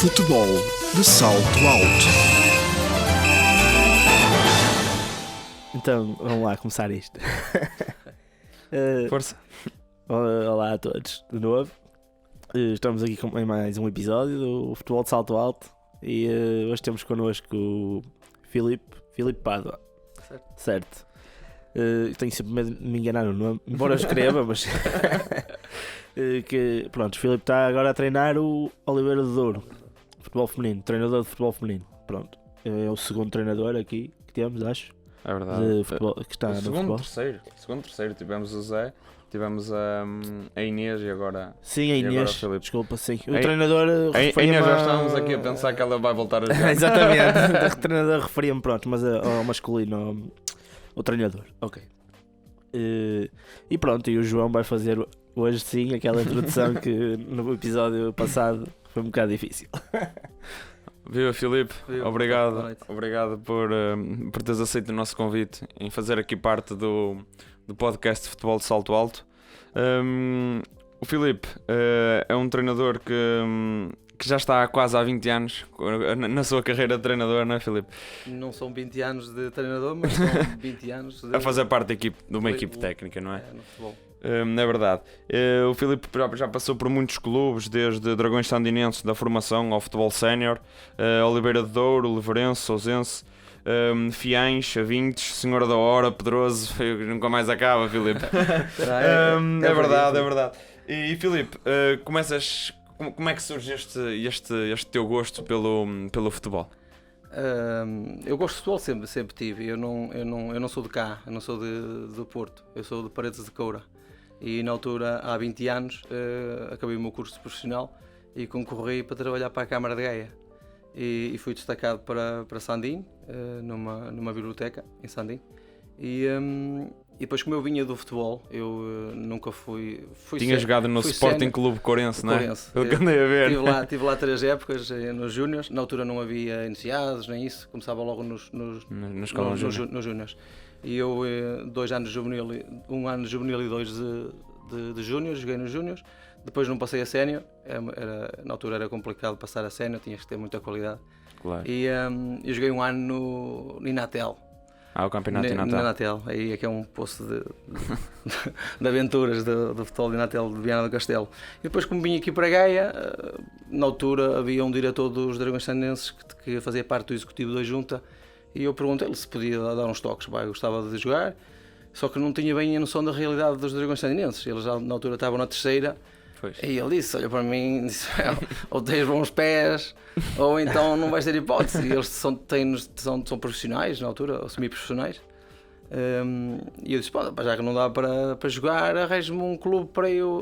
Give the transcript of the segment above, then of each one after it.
Futebol de salto alto. Então, vamos lá começar isto. Força. Olá a todos, de novo. Estamos aqui em mais um episódio do Futebol de Salto Alto. E hoje temos connosco o Filipe Pádua. Certo. Tenho sempre medo de me enganar no nome, embora eu escreva, mas... Pronto, o Filipe está agora a treinar o Oliveira de Douro, futebol feminino, treinador de futebol feminino. Pronto, é o segundo treinador aqui que temos, acho. É verdade. De futebol, que está no futebol. Segundo, terceiro. Tivemos o Zé, tivemos a Inês e agora... Sim, a e agora Inês, o Filipe. desculpa, sim. O treinador A referia-me Inês já estávamos aqui a pensar que ela vai voltar a jogar. Exatamente, o treinador referia-me, pronto, mas ao masculino, o treinador, ok. E pronto, e o João vai fazer hoje sim aquela introdução que no episódio passado foi um bocado difícil. Viva Filipe, Viva. obrigado por teres aceito o nosso convite em fazer aqui parte do podcast de Futebol de Salto Alto. O Filipe é um treinador que já está quase há 20 anos na sua carreira de treinador, não é, Filipe? Não são 20 anos de treinador, mas são 20 anos de... A fazer parte de uma equipe técnica, não é? No futebol. É verdade. O Filipe já passou por muitos clubes, desde Dragões Sandinenses da formação ao futebol sénior, Oliveira de Douro, Oliveirense, Sousense, Fiães, Avintes, Senhora da Hora, Pedroso, nunca mais acaba, Filipe. É verdade. E Filipe, como é que surge este teu gosto pelo futebol? Eu gosto de futebol, sempre tive. Eu não sou de cá, eu não sou do Porto, eu sou de Paredes de Coura. E na altura, há 20 anos, acabei o meu curso profissional e concorri para trabalhar para a Câmara de Gaia. E fui destacado para Sandim, numa biblioteca em Sandim. E depois, como eu vinha do futebol, eu nunca fui... Tinha jogado no Sporting Clube Corense, não é? Pelo que andei a ver. Tive lá 3 épocas nos Júniors. Na altura não havia iniciados, nem isso. Começava logo nos Júniors. E eu, 2 anos de juvenil, 1 ano de juvenil e 2 de Júniors, joguei nos Júniors. Depois não passei a sénior. Na altura era complicado passar a sénior, tinhas que ter muita qualidade. Claro. E eu joguei 1 ano no Inatel. O campeonato de Inatel. Inatel, aí é que é um poço de aventuras do futebol de Inatel de Viana do Castelo. E depois, como vim aqui para Gaia, na altura havia um diretor dos Dragões Sandinenses que fazia parte do executivo da junta, e eu perguntei-lhe se podia dar uns toques. Eu gostava de jogar, só que não tinha bem a noção da realidade dos Dragões Sandinenses. Eles já na altura estavam na terceira. Pois. E ele disse, olha para mim, disse, ou tens bons pés, ou então não vais ter hipótese. E eles são profissionais na altura, ou semi-profissionais. E eu disse, já que não dá para jogar, arranje-me um clube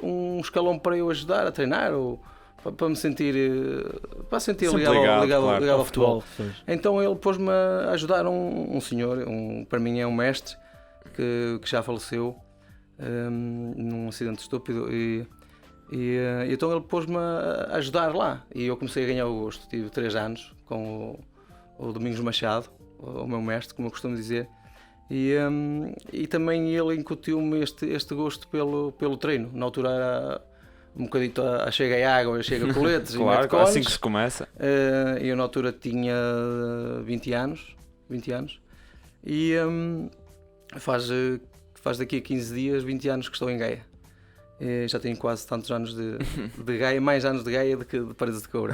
um escalão para eu ajudar a treinar, ou para me sentir ligado ao futebol. Então ele pôs-me a ajudar um senhor, para mim é um mestre, que já faleceu num acidente estúpido. E então ele pôs-me a ajudar lá e eu comecei a ganhar o gosto. Tive 3 anos com o Domingos Machado, o meu mestre, como eu costumo dizer, e também ele incutiu-me este gosto pelo treino. Na altura era um bocadito chega a água, chega a coletes. Claro, e assim que se começa. Eu na altura tinha 20 anos e faz daqui a 15 dias 20 anos que estou em Gaia. Já tenho quase tantos anos de Gaia, mais anos de Gaia do que de Paredes de Coura.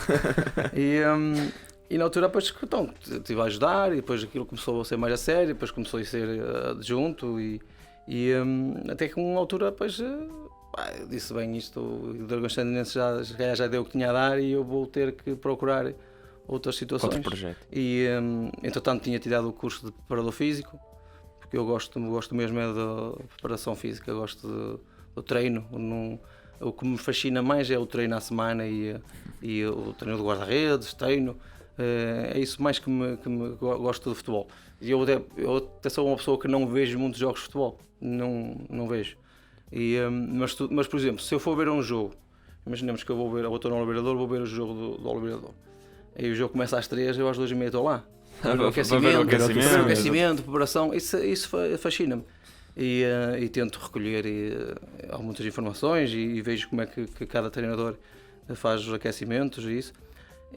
E na altura depois então, estive a ajudar, e depois aquilo começou a ser mais a sério, depois começou a ser adjunto, e até que uma altura depois eu disse, bem, isto o Dragões Sandinenses já deu o que tinha a dar e eu vou ter que procurar outras situações. Outro projeto. E entretanto tinha tirado o curso de preparador físico, porque eu gosto mesmo da preparação física, gosto do treino. O que me fascina mais é o treino à semana e o treino de guarda-redes, treino. É isso mais que me gosto do futebol. E eu até sou uma pessoa que não vejo muitos jogos de futebol, não vejo. Mas, por exemplo, se eu for ver um jogo, imaginemos que eu estou no Oliveira de Douro, vou ver o jogo do Oliveira de Douro. Aí o jogo começa às 3, eu às 2h30 estou lá. Aquecimento, preparação, isso fascina-me. E tento recolher muitas informações e vejo como é que cada treinador faz os aquecimentos e isso.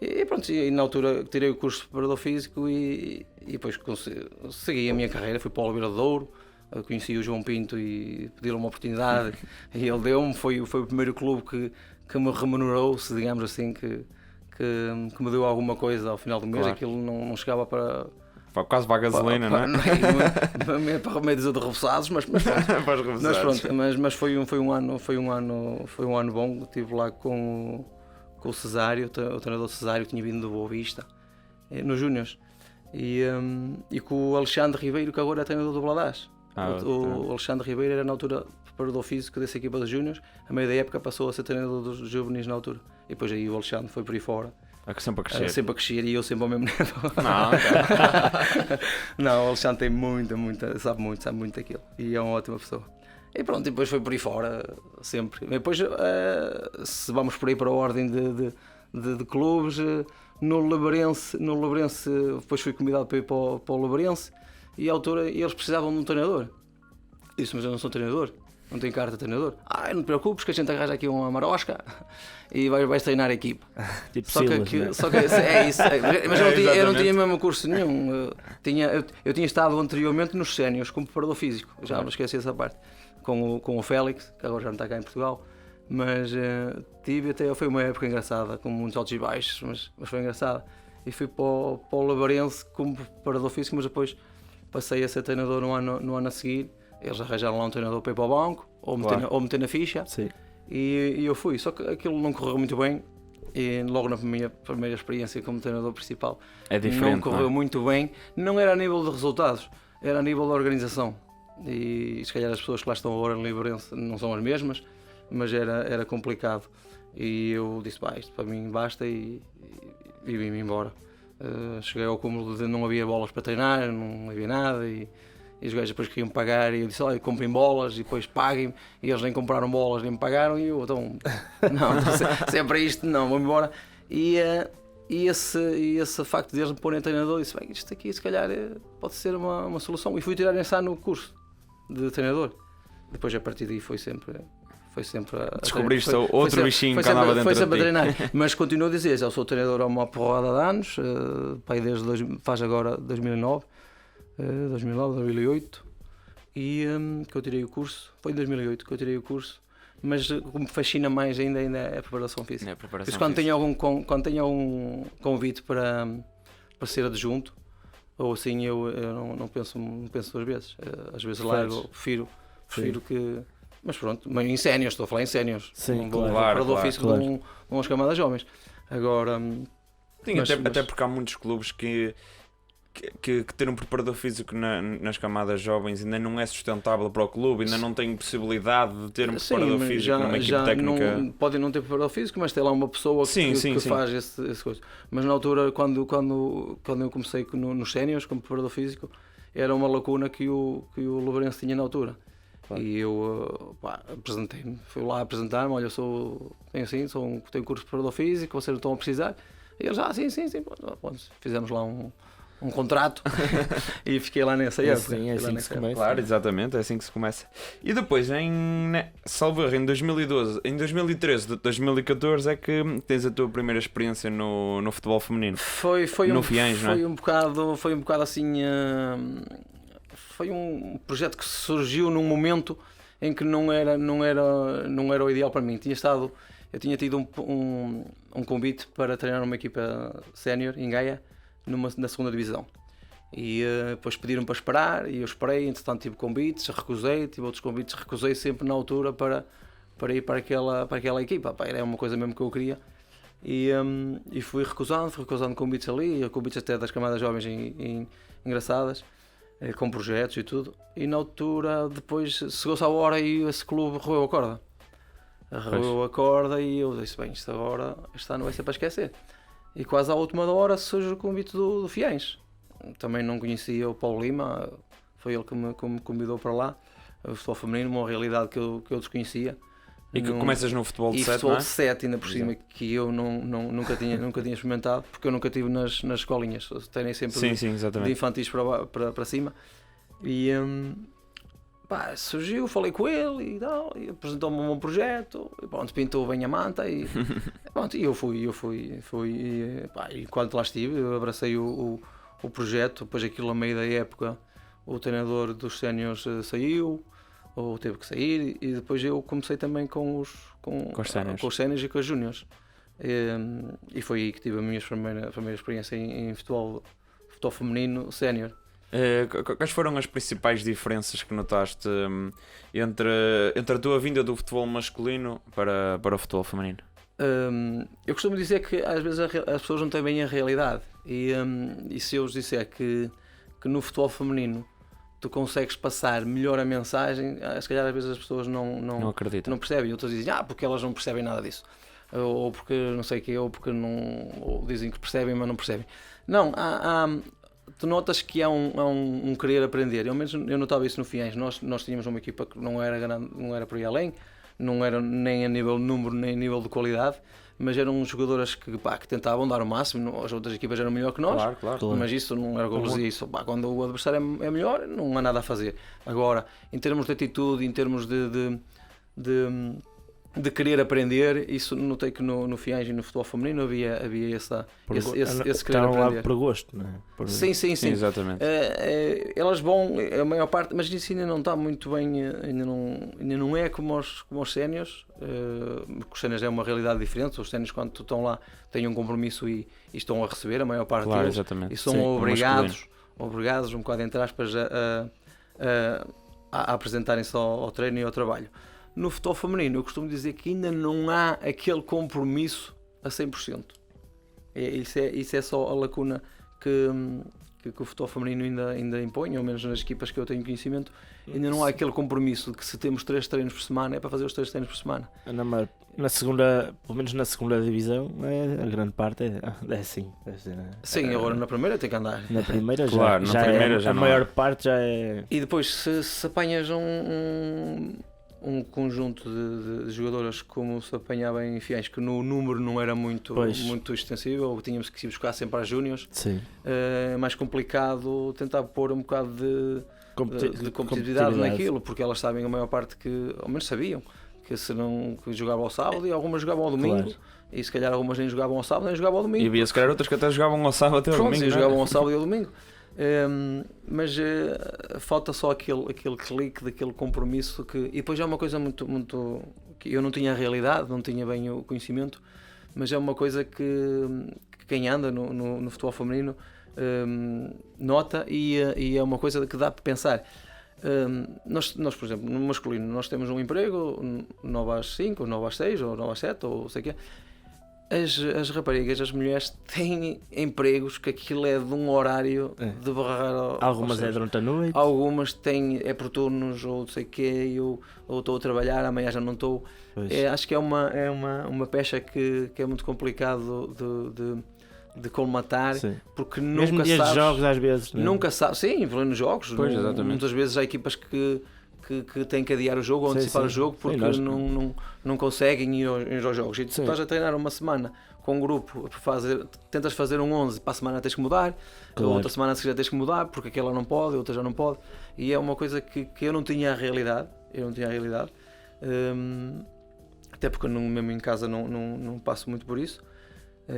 E pronto, e na altura tirei o curso de preparador físico e depois segui a minha carreira, fui para o Oliveira de Douro, conheci o João Pinto e pedi-lhe uma oportunidade e ele deu-me, foi o primeiro clube que me remunerou, se digamos assim, que me deu alguma coisa ao final do mês, Claro. aquilo não chegava para... Quase para a gasolina, não é? Para remédios de reforçados, mas pronto. Para os Mas revesados. pronto, mas foi um ano bom. Estive lá com o Cesário, o treinador Cesário, que tinha vindo do Boa Vista, nos Júniors, e com o Alexandre Ribeiro, que agora é treinador do Bladás. O Alexandre Ribeiro era na altura preparador físico dessa equipa dos Júniors, a meio da época passou a ser treinador dos juvenis na altura, e depois aí o Alexandre foi por aí fora. Sempre a crescer. Sempre a crescer e eu sempre ao mesmo nível. Não, Não, o Alexandre tem sabe muito daquilo e é uma ótima pessoa. E pronto, depois foi por aí fora, sempre. E depois, se vamos por aí para a ordem de clubes, no Lebrense, depois fui convidado para ir para o Lebrense e à altura eles precisavam de um treinador. Disse, mas eu não sou treinador, não tenho carta de treinador. Não te preocupes que a gente arranja aqui uma marosca e vais treinar a equipa. Tipo Só que é isso. Mas eu não tinha mesmo curso nenhum. Eu tinha estado anteriormente nos séniores como preparador físico. Já não esqueci essa parte. Com o Félix, que agora já não está cá em Portugal. Mas foi uma época engraçada, com muitos altos e baixos, mas foi engraçada. E fui para o Labarense como preparador físico, mas depois passei a ser treinador no ano a seguir. Eles arranjaram lá um treinador para ir para o banco, ou meter na ficha. Sim. E eu fui, só que aquilo não correu muito bem. E logo na minha primeira experiência como treinador principal, é diferente, não correu muito bem. Não era a nível de resultados, era a nível da organização. E se calhar as pessoas que lá estão agora em Livrense não são as mesmas, mas era complicado. E eu disse, isto para mim basta e vim-me embora. Cheguei ao cúmulo de não havia bolas para treinar, não havia nada e os gajos depois queriam pagar e eu disse, olha, comprem bolas e depois paguem-me, e eles nem compraram bolas nem me pagaram e eu, então, se é para isto, não, vou-me embora. E esse facto de eles me porem treinador, disse, bem, isto aqui se calhar pode ser uma solução, e fui tirar esse ano o curso de treinador. Depois a partir daí foi sempre descobriste outro bichinho que andava dentro foi de sempre ti. a treinar, mas continuo a dizer, já sou treinador há uma porrada de anos, faz agora 2009, 2008 e que eu tirei o curso, foi em 2008 que eu tirei o curso, mas o que me fascina mais ainda é a preparação física. Por isso quando tenho algum convite para ser adjunto ou assim, eu não penso duas vezes, às vezes largo, prefiro que... Mas pronto, mas em séniores, estou a falar em séniores. Sim, preparador físico de umas camadas jovens. Agora... Sim, até porque há muitos clubes que ter um preparador físico nas camadas jovens ainda não é sustentável para o clube, ainda não tem possibilidade de ter um preparador físico numa equipe técnica. Podem não ter preparador físico, mas tem lá uma pessoa que faz esse coisa. Mas na altura, quando eu comecei nos séniores como preparador físico, era uma lacuna que o Lourenço tinha na altura. Claro. E eu apresentei-me, fui lá apresentar-me, olha, tenho curso de preparador físico, vocês não estão a precisar. E eles, sim, fizemos lá um contrato e fiquei lá nessa época. Sim, é assim que se começa. Claro, exatamente, é assim que se começa. E depois, salvo erro, em 2012, em 2013, 2014 é que tens a tua primeira experiência no futebol feminino. Foi no Fiães, não é? Foi um bocado assim... Foi um projeto que surgiu num momento em que não era o ideal para mim. Eu tinha tido um convite para treinar uma equipa sénior em Gaia, na segunda divisão. E depois pediram para esperar e eu esperei, entretanto tive convites, recusei, tive outros convites, recusei sempre na altura para ir para aquela equipa. Era uma coisa mesmo que eu queria. E fui recusando convites ali, convites até das camadas jovens engraçadas, com projetos e tudo. E na altura, depois, chegou-se a hora e esse clube roeu a corda. Roeu a corda e eu disse, bem, isto agora, este ano vai ser para esquecer. E quase à última hora surge o convite do Fiães. Também não conhecia o Paulo Lima, foi ele que me convidou para lá. O futebol feminino, uma realidade que eu desconhecia. E que começas no futebol de 7, futebol não é? De 7 ainda por cima, que eu nunca tinha experimentado, porque eu nunca estive nas escolinhas, treinei sempre de infantis para cima. pá, surgiu, falei com ele e tal, e apresentou-me um bom projeto, e pronto, pintou bem a manta e pronto, e eu fui, e quando lá estive, eu abracei o projeto, depois aquilo a meio da época, o treinador dos séniores saiu, ou teve que sair, e depois eu comecei também com os séniores e com os júniores. E foi aí que tive a minha primeira experiência em futebol feminino sénior. Quais foram as principais diferenças que notaste entre a tua vinda do futebol masculino para o futebol feminino? Eu costumo dizer que às vezes as pessoas não têm bem a realidade, e se eu vos disser que no futebol feminino tu consegues passar melhor a mensagem, se calhar às vezes as pessoas não acreditam, não percebem, outras dizem porque elas não percebem nada disso, ou porque não sei o que, ou porque não, ou dizem que percebem mas não percebem. Não, tu notas que há um querer aprender. Eu notava isso no Fiães. Nós tínhamos uma equipa que não era grande, não era por aí além, não era nem a nível de número nem a nível de qualidade, mas eram jogadoras que tentavam dar o máximo. As outras equipas eram melhor que nós, claro. mas isso não era golos, e isso, quando o adversário é melhor, não há nada a fazer. Agora, em termos de atitude, em termos de querer aprender, isso notei que no Fiães e no futebol feminino havia esse querer aprender. Por gosto, não é? Sim. Exatamente. Elas vão, a maior parte, mas isso ainda não está muito bem, ainda não é como os séniores. Os séniores é uma realidade diferente. Os séniores, quando estão lá, têm um compromisso e estão a receber, a maior parte deles, exatamente. E são obrigados, um bocado entre aspas, a apresentarem-se ao treino e ao trabalho. No futebol feminino, eu costumo dizer que ainda não há aquele compromisso a 100%. Isso é só a lacuna que o futebol feminino ainda impõe, ou menos nas equipas que eu tenho conhecimento. Ainda não há aquele compromisso de que se temos 3 treinos por semana, é para fazer os 3 treinos por semana. Na segunda, pelo menos na segunda divisão, a grande parte é assim. Sim, agora na primeira tem que andar. Na primeira Claro, já na primeira é, já a não maior é. parte já é. E depois, se apanhas um conjunto de jogadoras como se apanhava em Fiães, que no número não era muito extensível, ou tínhamos que ir buscar sempre às júniores, é mais complicado tentar pôr um bocado de competitividade naquilo, porque elas sabem, a maior parte, que ao menos sabiam que se não jogavam ao sábado, e algumas jogavam ao domingo, e se calhar algumas nem jogavam ao sábado nem jogavam ao domingo. E havia se calhar outras que até jogavam ao sábado até ao domingo. E jogavam ao sábado e ao domingo. Mas falta só aquele clique, daquele compromisso e depois é uma coisa muito que eu não tinha a realidade, não tinha bem o conhecimento, mas é uma coisa que quem anda no futebol feminino nota, e é uma coisa que dá para pensar. Nós, por exemplo, no masculino, nós temos um emprego 9 às 5, 9 às 6 ou 9 às 7 ou sei o quê. As raparigas, as mulheres têm empregos que aquilo é de um horário de barrar. Algumas é durante a noite, algumas têm por turnos, ou não sei o quê, ou estou a trabalhar, amanhã já não estou. Acho que é uma pecha que é muito complicado de colmatar, porque mesmo nunca dias sabes. De jogos às vezes. Nunca sabes, sim, nos jogos. Pois, exatamente. Muitas vezes há equipas que têm que adiar o jogo ou antecipar o jogo porque não conseguem ir aos jogos. E tu estás a treinar uma semana com um grupo, tentas fazer um 11, para a semana tens que mudar, outra semana a seguir tens que mudar porque aquela não pode, outra já não pode, e é uma coisa que eu não tinha a realidade, até porque mesmo em casa não passo muito por isso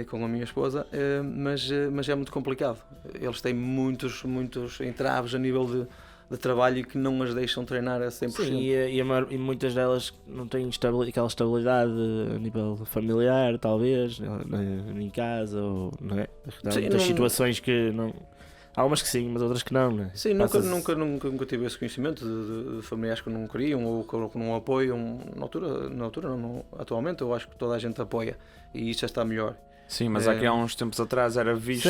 com a minha esposa, mas é muito complicado. Eles têm muitos entraves a nível de trabalho que não as deixam treinar a 100%. Sim, e muitas delas não têm aquela estabilidade a nível familiar, talvez, em casa, ou não é? Há muitas situações que não. Há umas que sim, mas outras que não, né? Sim, nunca tive esse conhecimento de familiares que não queriam ou que não apoiam. Na altura não, atualmente eu acho que toda a gente apoia, e isso já está melhor. Sim, mas aqui há uns tempos atrás era visto,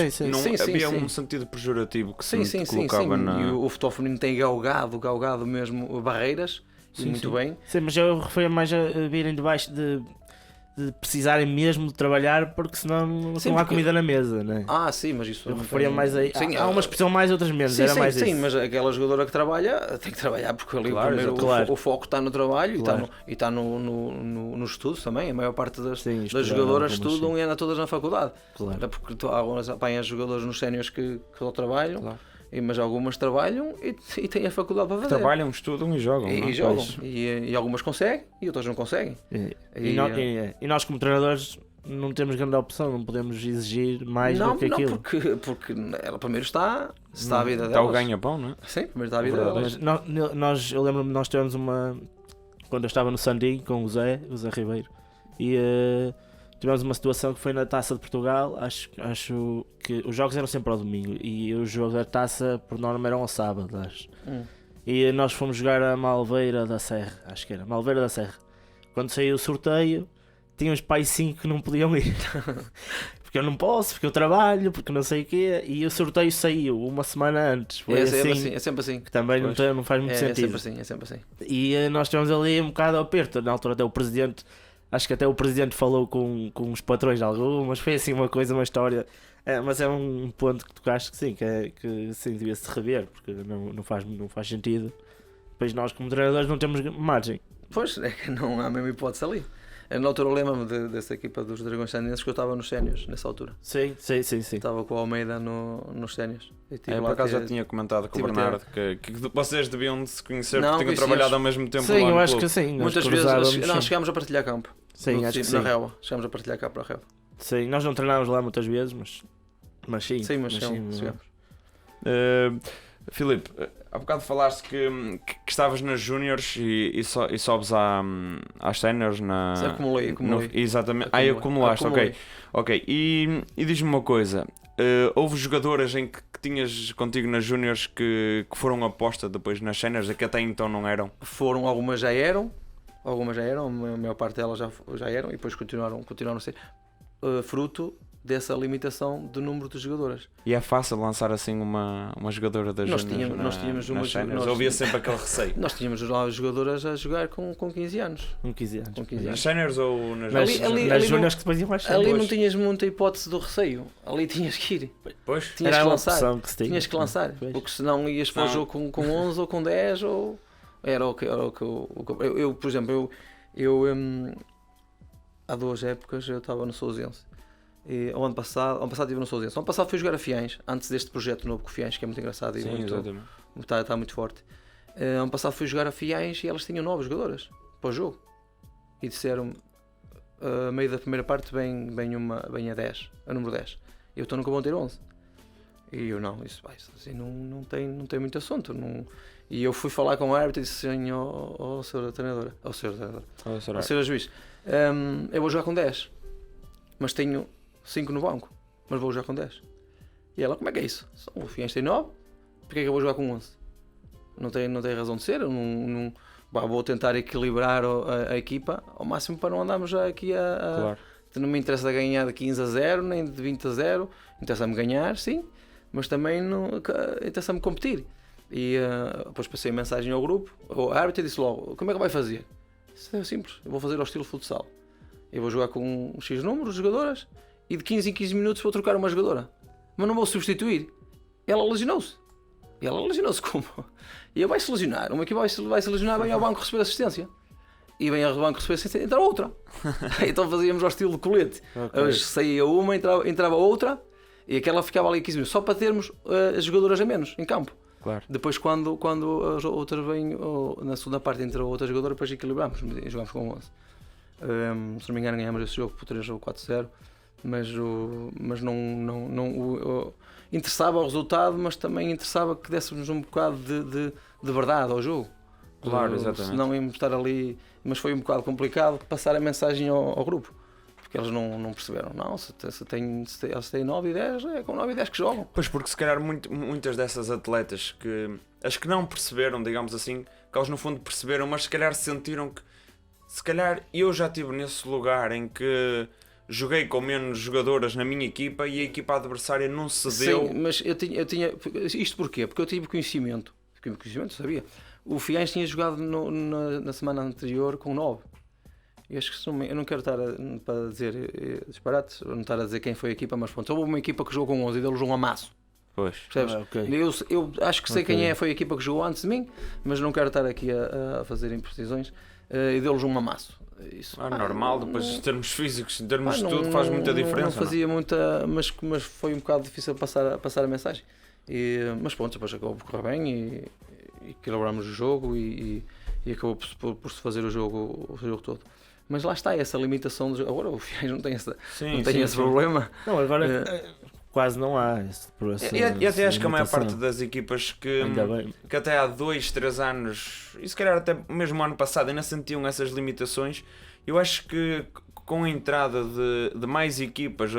havia um sentido pejorativo que se colocava na... E o futebol feminino tem galgado mesmo barreiras, e muito bem. Sim, mas eu refiro mais a virem debaixo de precisarem mesmo de trabalhar, porque senão não há comida na mesa, né? Sim, mas isso... Eu referia mais aí. Há uma expressão mais, outras menos. Sim, mas aquela jogadora que trabalha tem que trabalhar, porque ali o foco está no trabalho, e está nos estudos também. A maior parte das jogadoras estudam e andam todas na faculdade. Até porque tu apanhas jogadores nos séniores que só trabalham, Mas algumas trabalham e têm a faculdade para fazer. Trabalham, estudam e jogam. E não é? jogam. Pois. E algumas conseguem e outras não conseguem. E nós como treinadores não temos grande opção, não podemos exigir mais não, do que aquilo. Não, porque ela primeiro está a vida Está o delas. ganha-pão, não é? Sim, primeiro está a vida Verdade. delas. Eu lembro-me, nós tivemos quando eu estava no Sandim com o Zé Ribeiro, e tivemos uma situação que foi na Taça de Portugal. Acho que os jogos eram sempre ao domingo e o jogo da Taça por norma eram ao sábado, acho. E nós fomos jogar a Malveira da Serra, acho que era Malveira da Serra. Quando saiu o sorteio, tínhamos pais 5 que não podiam ir. Porque eu não posso, porque eu trabalho, porque não sei o quê. E o sorteio saiu uma semana antes. Foi É sempre assim. que também não faz muito sentido. É sempre assim. E nós tivemos ali um bocado aperto. Na altura até o presidente, acho que até o presidente falou com os patrões de algumas. Foi assim uma história. Mas é um ponto que tocaste que sim, que sim, devia-se rever, porque não faz sentido. Depois nós como treinadores não temos margem. Pois, é que não há mesmo hipótese ali. Na altura eu lembro-me dessa equipa dos Dragões Sandinenses que eu estava nos séniores nessa altura. Sim. Estava com o Almeida nos séniores. Por acaso já tinha comentado com o Bernardo que vocês deviam de se conhecer porque tinham conhecíamos. trabalhado ao mesmo tempo Sim, lá eu no acho clube. que sim. Muitas vezes nós chegámos a partilhar campo. Sim, acho que sim. Na relva. Chegámos a partilhar campo na relva. Sim, nós não treinámos lá muitas vezes, mas sim. Sim, mas chegámos. Filipe, há bocado falaste que estavas nas Júniores e sobes às séniores na... Acumulei. Exatamente. Acumulaste, ok. E diz-me uma coisa, houve jogadoras em que tinhas contigo nas Júniores que foram aposta depois nas séniores, que até então não eram? Algumas já eram, a maior parte delas já eram e depois continuaram a ser fruto dessa limitação do número de jogadoras. E é fácil lançar assim uma jogadora das Júniores nós tínhamos uma séniores? Havia sempre aquele receio? Nós tínhamos lá jogadoras a jogar com 15 anos. Com 15 anos. Nas séniores ou nas nas Júniores que depois iam mais ali não tinhas muita hipótese do receio. Ali tinhas que ir. Pois. Tinhas que lançar. Tinhas que lançar. Porque senão ias para o jogo com 11 ou com 10 ou... Era o que eu, por exemplo, há 2 épocas eu estava no Sousense. O ano passado estive no Sousense. O ano passado fui jogar a Fiães, antes deste projeto novo com o Fiães, que é muito engraçado e está muito forte. O ano passado fui jogar a Fiães e elas tinham 9 jogadoras para o jogo. E disseram a meio da primeira parte vem a 10, a número 10. Eu estou nunca vou ter 11. E eu isso assim, não tem muito assunto. E eu fui falar com o árbitro e disse assim, senhora treinadora, senhora juiz, eu vou jogar com 10, mas tenho 5 no banco, mas vou jogar com 10. E ela, como é que é isso? O Fiães tem 9, porque é que eu vou jogar com 11? Não tem razão de ser, vou tentar equilibrar a equipa ao máximo para não andarmos já aqui Claro. Não me interessa ganhar de 15-0, nem de 20-0, interessa-me ganhar, sim, mas também interessa-me competir. E depois passei a mensagem ao grupo, o árbitro disse logo, como é que vai fazer? Isso é simples, eu vou fazer ao estilo futsal. Eu vou jogar com um X número de jogadoras e de 15 em 15 minutos vou trocar uma jogadora. Mas não vou substituir. Ela lesionou-se. E ela lesionou-se como? E eu vai-se lesionar. Uma equipe vai-se lesionar, vem ao banco receber assistência. E vem ao banco receber assistência, entra outra. Então fazíamos ao estilo de colete. Okay. Saía uma, entrava outra e aquela ficava ali 15 minutos. Só para termos as jogadoras a menos em campo. Claro. Depois quando as outras vêm, na segunda parte entra outra jogadora, depois equilibramos e jogamos com 11. Se não me engano ganhamos esse jogo por 3 ou 4-0, mas não interessava o resultado, mas também interessava que dessemos um bocado de verdade ao jogo. Claro, exatamente. Senão íamos estar ali, mas foi um bocado complicado passar a mensagem ao grupo, porque eles não perceberam. Não, se tem 9 e 10, é com 9 e 10 que jogam. Pois, porque se calhar muitas dessas atletas as que não perceberam, digamos assim, que eles no fundo perceberam, mas se calhar sentiram que se calhar eu já estive nesse lugar em que joguei com menos jogadoras na minha equipa e a equipa adversária não cedeu. Sim, mas eu tinha isto porquê? Porque eu tive conhecimento, sabia? O Fiães tinha jogado na semana anterior com 9. Eu acho que eu não quero estar para dizer disparates, não estar a dizer quem foi a equipa, mas pronto, houve uma equipa que jogou com 11 e deles um amasso. Pois. Percebes? Okay. Eu acho que sei quem foi a equipa que jogou antes de mim, mas não quero estar aqui a fazer imprecisões. E deu-lhes um amasso. Isso, normal, depois em termos físicos, em termos de tudo, faz muita diferença. Não fazia muita, mas foi um bocado difícil passar a mensagem. Mas pronto, depois acabou por correr bem e equilibramos o jogo e acabou por se fazer o jogo todo. Mas lá está, essa limitação. Agora o Fiéis não tem esse problema. Não, agora quase não há esse e até acho que a maior parte das equipas que até há 2-3 anos, e se calhar até mesmo ano passado, ainda sentiam essas limitações. Eu acho que com a entrada de mais equipas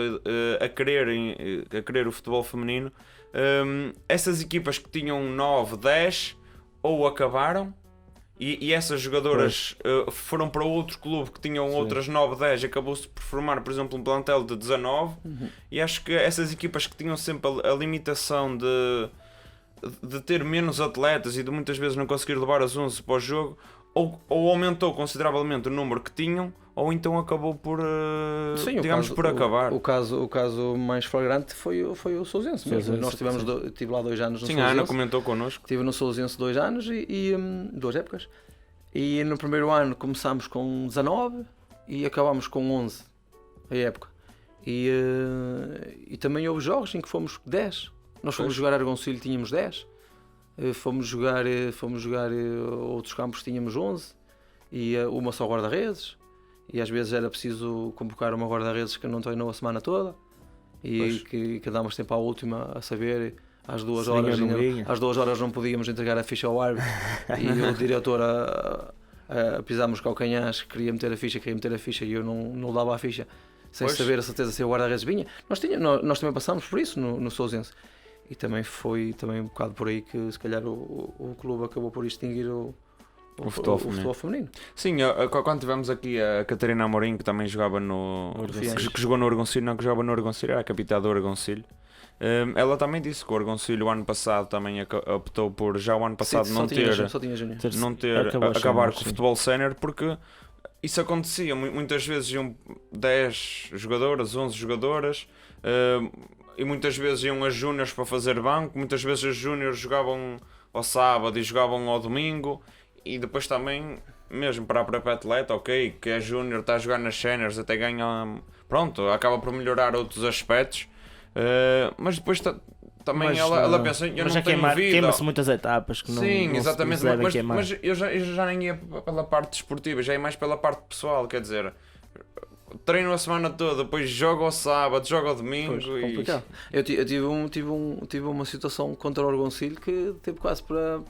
a querer o futebol feminino, essas equipas que tinham 9, 10 ou acabaram. E essas jogadoras foram para outro clube que tinham outras 9, 10, acabou-se por formar, por exemplo, um plantel de 19. E acho que essas equipas que tinham sempre a limitação de ter menos atletas e de muitas vezes não conseguir levar as 11 para o jogo, ou aumentou consideravelmente o número que tinham, ou então acabou por, por acabar. O caso mais flagrante foi o Sousense. Nós tive lá 2 anos no Sousense. Sim, a Ana comentou connosco. Estive no Sousense 2 anos e 2 épocas. E no primeiro ano começámos com 19 e acabámos com 11 a época. E também houve jogos em que fomos 10. Nós fomos jogar a Argoncilho, tínhamos 10. Fomos jogar outros campos, tínhamos 11. E uma só guarda-redes. E às vezes era preciso convocar uma guarda-redes que não treinou a semana toda e que dávamos tempo à última a saber, às 2 horas às 2 horas não podíamos entregar a ficha ao árbitro e o diretor a pisar-me os calcanhares, queria meter a ficha e eu não dava a ficha sem saber a certeza se o guarda-redes vinha. Nós também passámos por isso no Sousense e também foi um bocado por aí que se calhar o clube acabou por extinguir o futebol feminino. Sim, quando tivemos aqui a Catarina Amorim, que também jogava que jogou no Argoncilho, não que jogava no Argoncilho, era a capitã do Argoncilho. Ela também disse que o Argoncilho o ano passado também optou por já o ano passado não ter acabar com o futebol sénior, porque isso acontecia muitas vezes, iam 10 jogadoras, 11 jogadoras, e muitas vezes iam as júniores para fazer banco, muitas vezes as júniores jogavam ao sábado e jogavam ao domingo. E depois também, mesmo para a própria atleta, ok, que é júnior, está a jogar nas séniores, até ganha, pronto, acaba por melhorar outros aspectos, mas depois também ela pensa, eu não tenho vida. Queima-se muitas etapas que não. Sim, não exatamente, mas eu já nem ia pela parte desportiva, já ia mais pela parte pessoal, quer dizer, treino a semana toda, depois jogo ao sábado, jogo ao domingo. Complicado. Eu tive uma situação contra o Argoncilho que teve quase para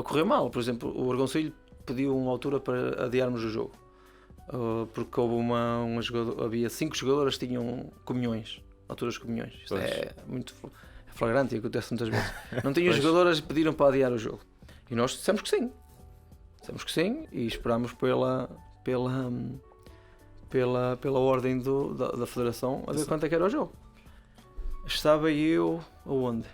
correr mal. Por exemplo, o Argoncilho pediu uma altura para adiarmos o jogo porque houve havia 5 jogadoras que tinham comunhões, alturas de comunhões. Isto é muito flagrante e acontece muitas vezes. Não tinham jogadoras e pediram para adiar o jogo e nós dissemos que sim e esperámos pela ordem da federação a ver quanto é que era o jogo. Estava eu aonde?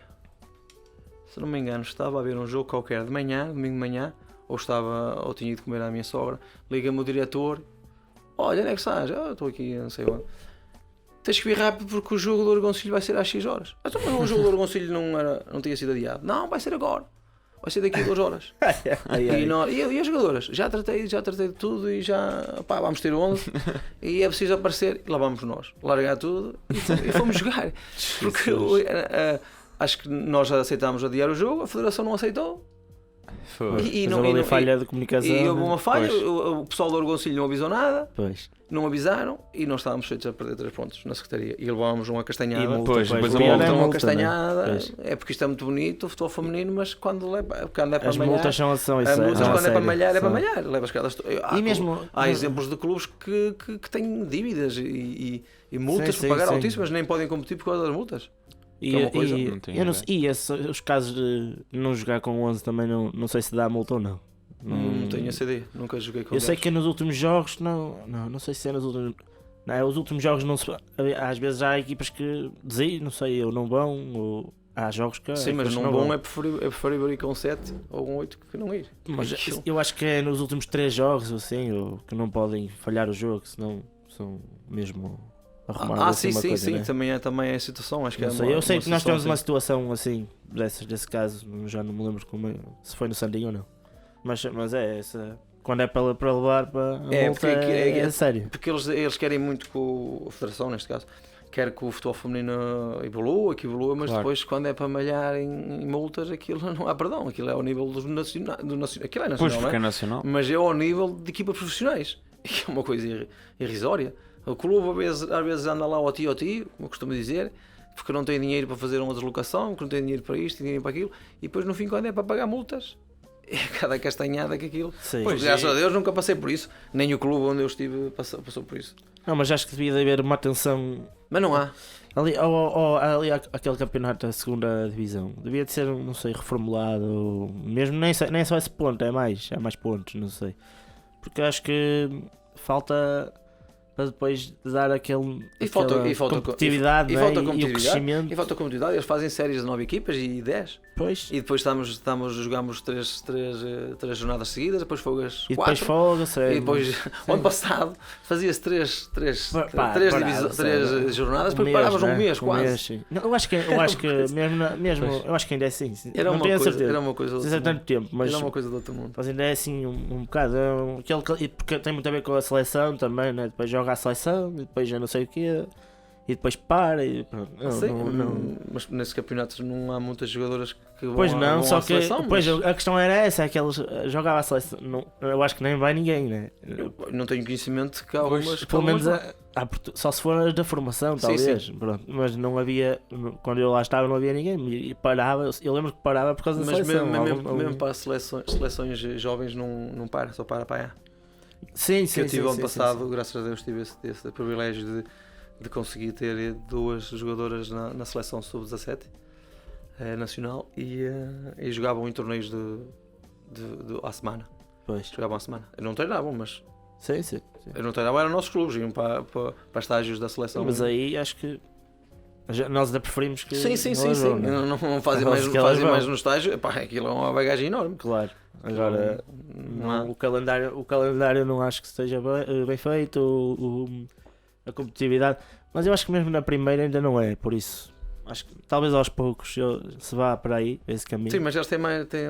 Se não me engano, estava a ver um jogo qualquer de manhã, domingo de manhã, ou tinha ido comer à minha sogra. Liga-me o diretor: olha, onde é que estás? Estou aqui, não sei onde. Tens que vir rápido porque o jogo do Argoncilho vai ser às 6 horas. Então, mas o jogo do Argoncilho não tinha sido adiado. Não, vai ser agora. Vai ser daqui a 2 horas. E as jogadoras? Já tratei de tudo e vamos ter 11 e é preciso aparecer. E lá vamos nós, largar tudo e fomos jogar. Porque acho que nós já aceitámos adiar o jogo, a federação não aceitou. E não houve falha de comunicação. E houve uma falha, o pessoal do Argoncilho não avisou nada, não avisaram e nós estávamos feitos a perder 3 pontos na secretaria. E levávamos uma castanhada. Depois uma castanhada. É porque isto é muito bonito, o futebol feminino, mas quando é para malhar. As multas são isso. Quando é para malhar, é para malhar. Há E exemplos de clubes que têm dívidas e multas para pagar altíssimas, nem podem competir por causa das multas. Os casos de não jogar com 11 também não sei se dá multa ou não. Não tenho essa ideia, nunca joguei com 11. Eu sei que nos últimos jogos não sei se é nos últimos. Não, os últimos jogos não se. Às vezes há equipas que dizem, não sei, ou não vão, ou há jogos que. Sim, mas não vão, é preferível ir com 7 ou com 8 que não ir. Mas eu acho que é nos últimos 3 jogos assim, ou que não podem falhar o jogo, senão são mesmo. Sim, né? também é a situação, acho que eu sei que nós temos uma situação assim, desse caso, já não me lembro se foi no Sandinho ou não, mas é quando é para levar para a multa porque é sério. Porque eles querem muito que a Federação, neste caso, quer que o futebol feminino evolua, mas Claro. depois quando é para malhar em multas, aquilo não há perdão, aquilo é ao nível do nacional, aquilo é Pois, nacional, não porque é? é nacional. Mas é ao nível de equipas profissionais, que é uma coisa irrisória. O clube às vezes anda lá ao tio, como eu costumo dizer, porque não tem dinheiro para fazer uma deslocação, porque não tem dinheiro para isto, tem dinheiro para aquilo, e depois no fim, quando é para pagar multas, é cada castanhada que aquilo. Sim. Pois, graças a Deus nunca passei por isso, nem o clube onde eu estive passou por isso. Não, mas acho que devia haver uma atenção Mas não há. ali, ali aquele campeonato da segunda divisão. Devia de ser, não sei, reformulado. Mesmo nem só esse ponto, há mais pontos, não sei. Porque acho que falta para depois dar aquela competitividade, e né? falta E o competitividade. crescimento. E falta competitividade, eles fazem séries de 9 equipas e 10. Depois, E depois jogamos três jornadas seguidas, depois folgas e depois 4. folga-se. E depois, ano passado, fazia-se três jornadas, depois parávamos um mês quase. Sim. Não, eu acho que mesmo eu acho que ainda é assim. Era não uma tenho coisa, certeza. era uma coisa do Não outro sei há mundo. tanto tempo, mas Era uma coisa do outro mundo. ainda é assim um bocado. Porque tem muito a ver com a seleção também, né? Depois joga a seleção, e depois já não sei o quê, e depois para. E pronto. Não. Mas nesses campeonatos não há muitas jogadoras que vão, Pois não, vão só à que seleção, depois mas a questão era essa, é que eles jogavam a seleção. Eu acho que nem vai ninguém, né? eu não tenho conhecimento que há Pois, algumas. Pelo menos lá. só se for as da formação, Sim, talvez. Pronto. Mas não havia, quando eu lá estava, não havia ninguém. E parava, eu lembro que parava por causa da Mas seleção. mesmo para as seleções jovens não para, só para aí. Sim, Que eu tive ano passado, sim. graças a Deus, tive esse privilégio de conseguir ter duas jogadoras na seleção sub-17 nacional e jogavam em torneios à semana. Pois. Jogavam à semana. Não treinavam, mas Sim. não treinavam, eram nossos clubes, iam para estágios da seleção. Mas aí acho que nós ainda preferimos que. Sim. elas vão, né? Não fazem Elas que elas vão. mais no estágio. Epá, aquilo é uma bagagem enorme. Claro. Agora, Não há. o calendário não acho que esteja bem feito, a competitividade, mas eu acho que mesmo na primeira ainda não é, por isso acho que talvez aos poucos se vá para aí, esse caminho. Sim, mas eles têm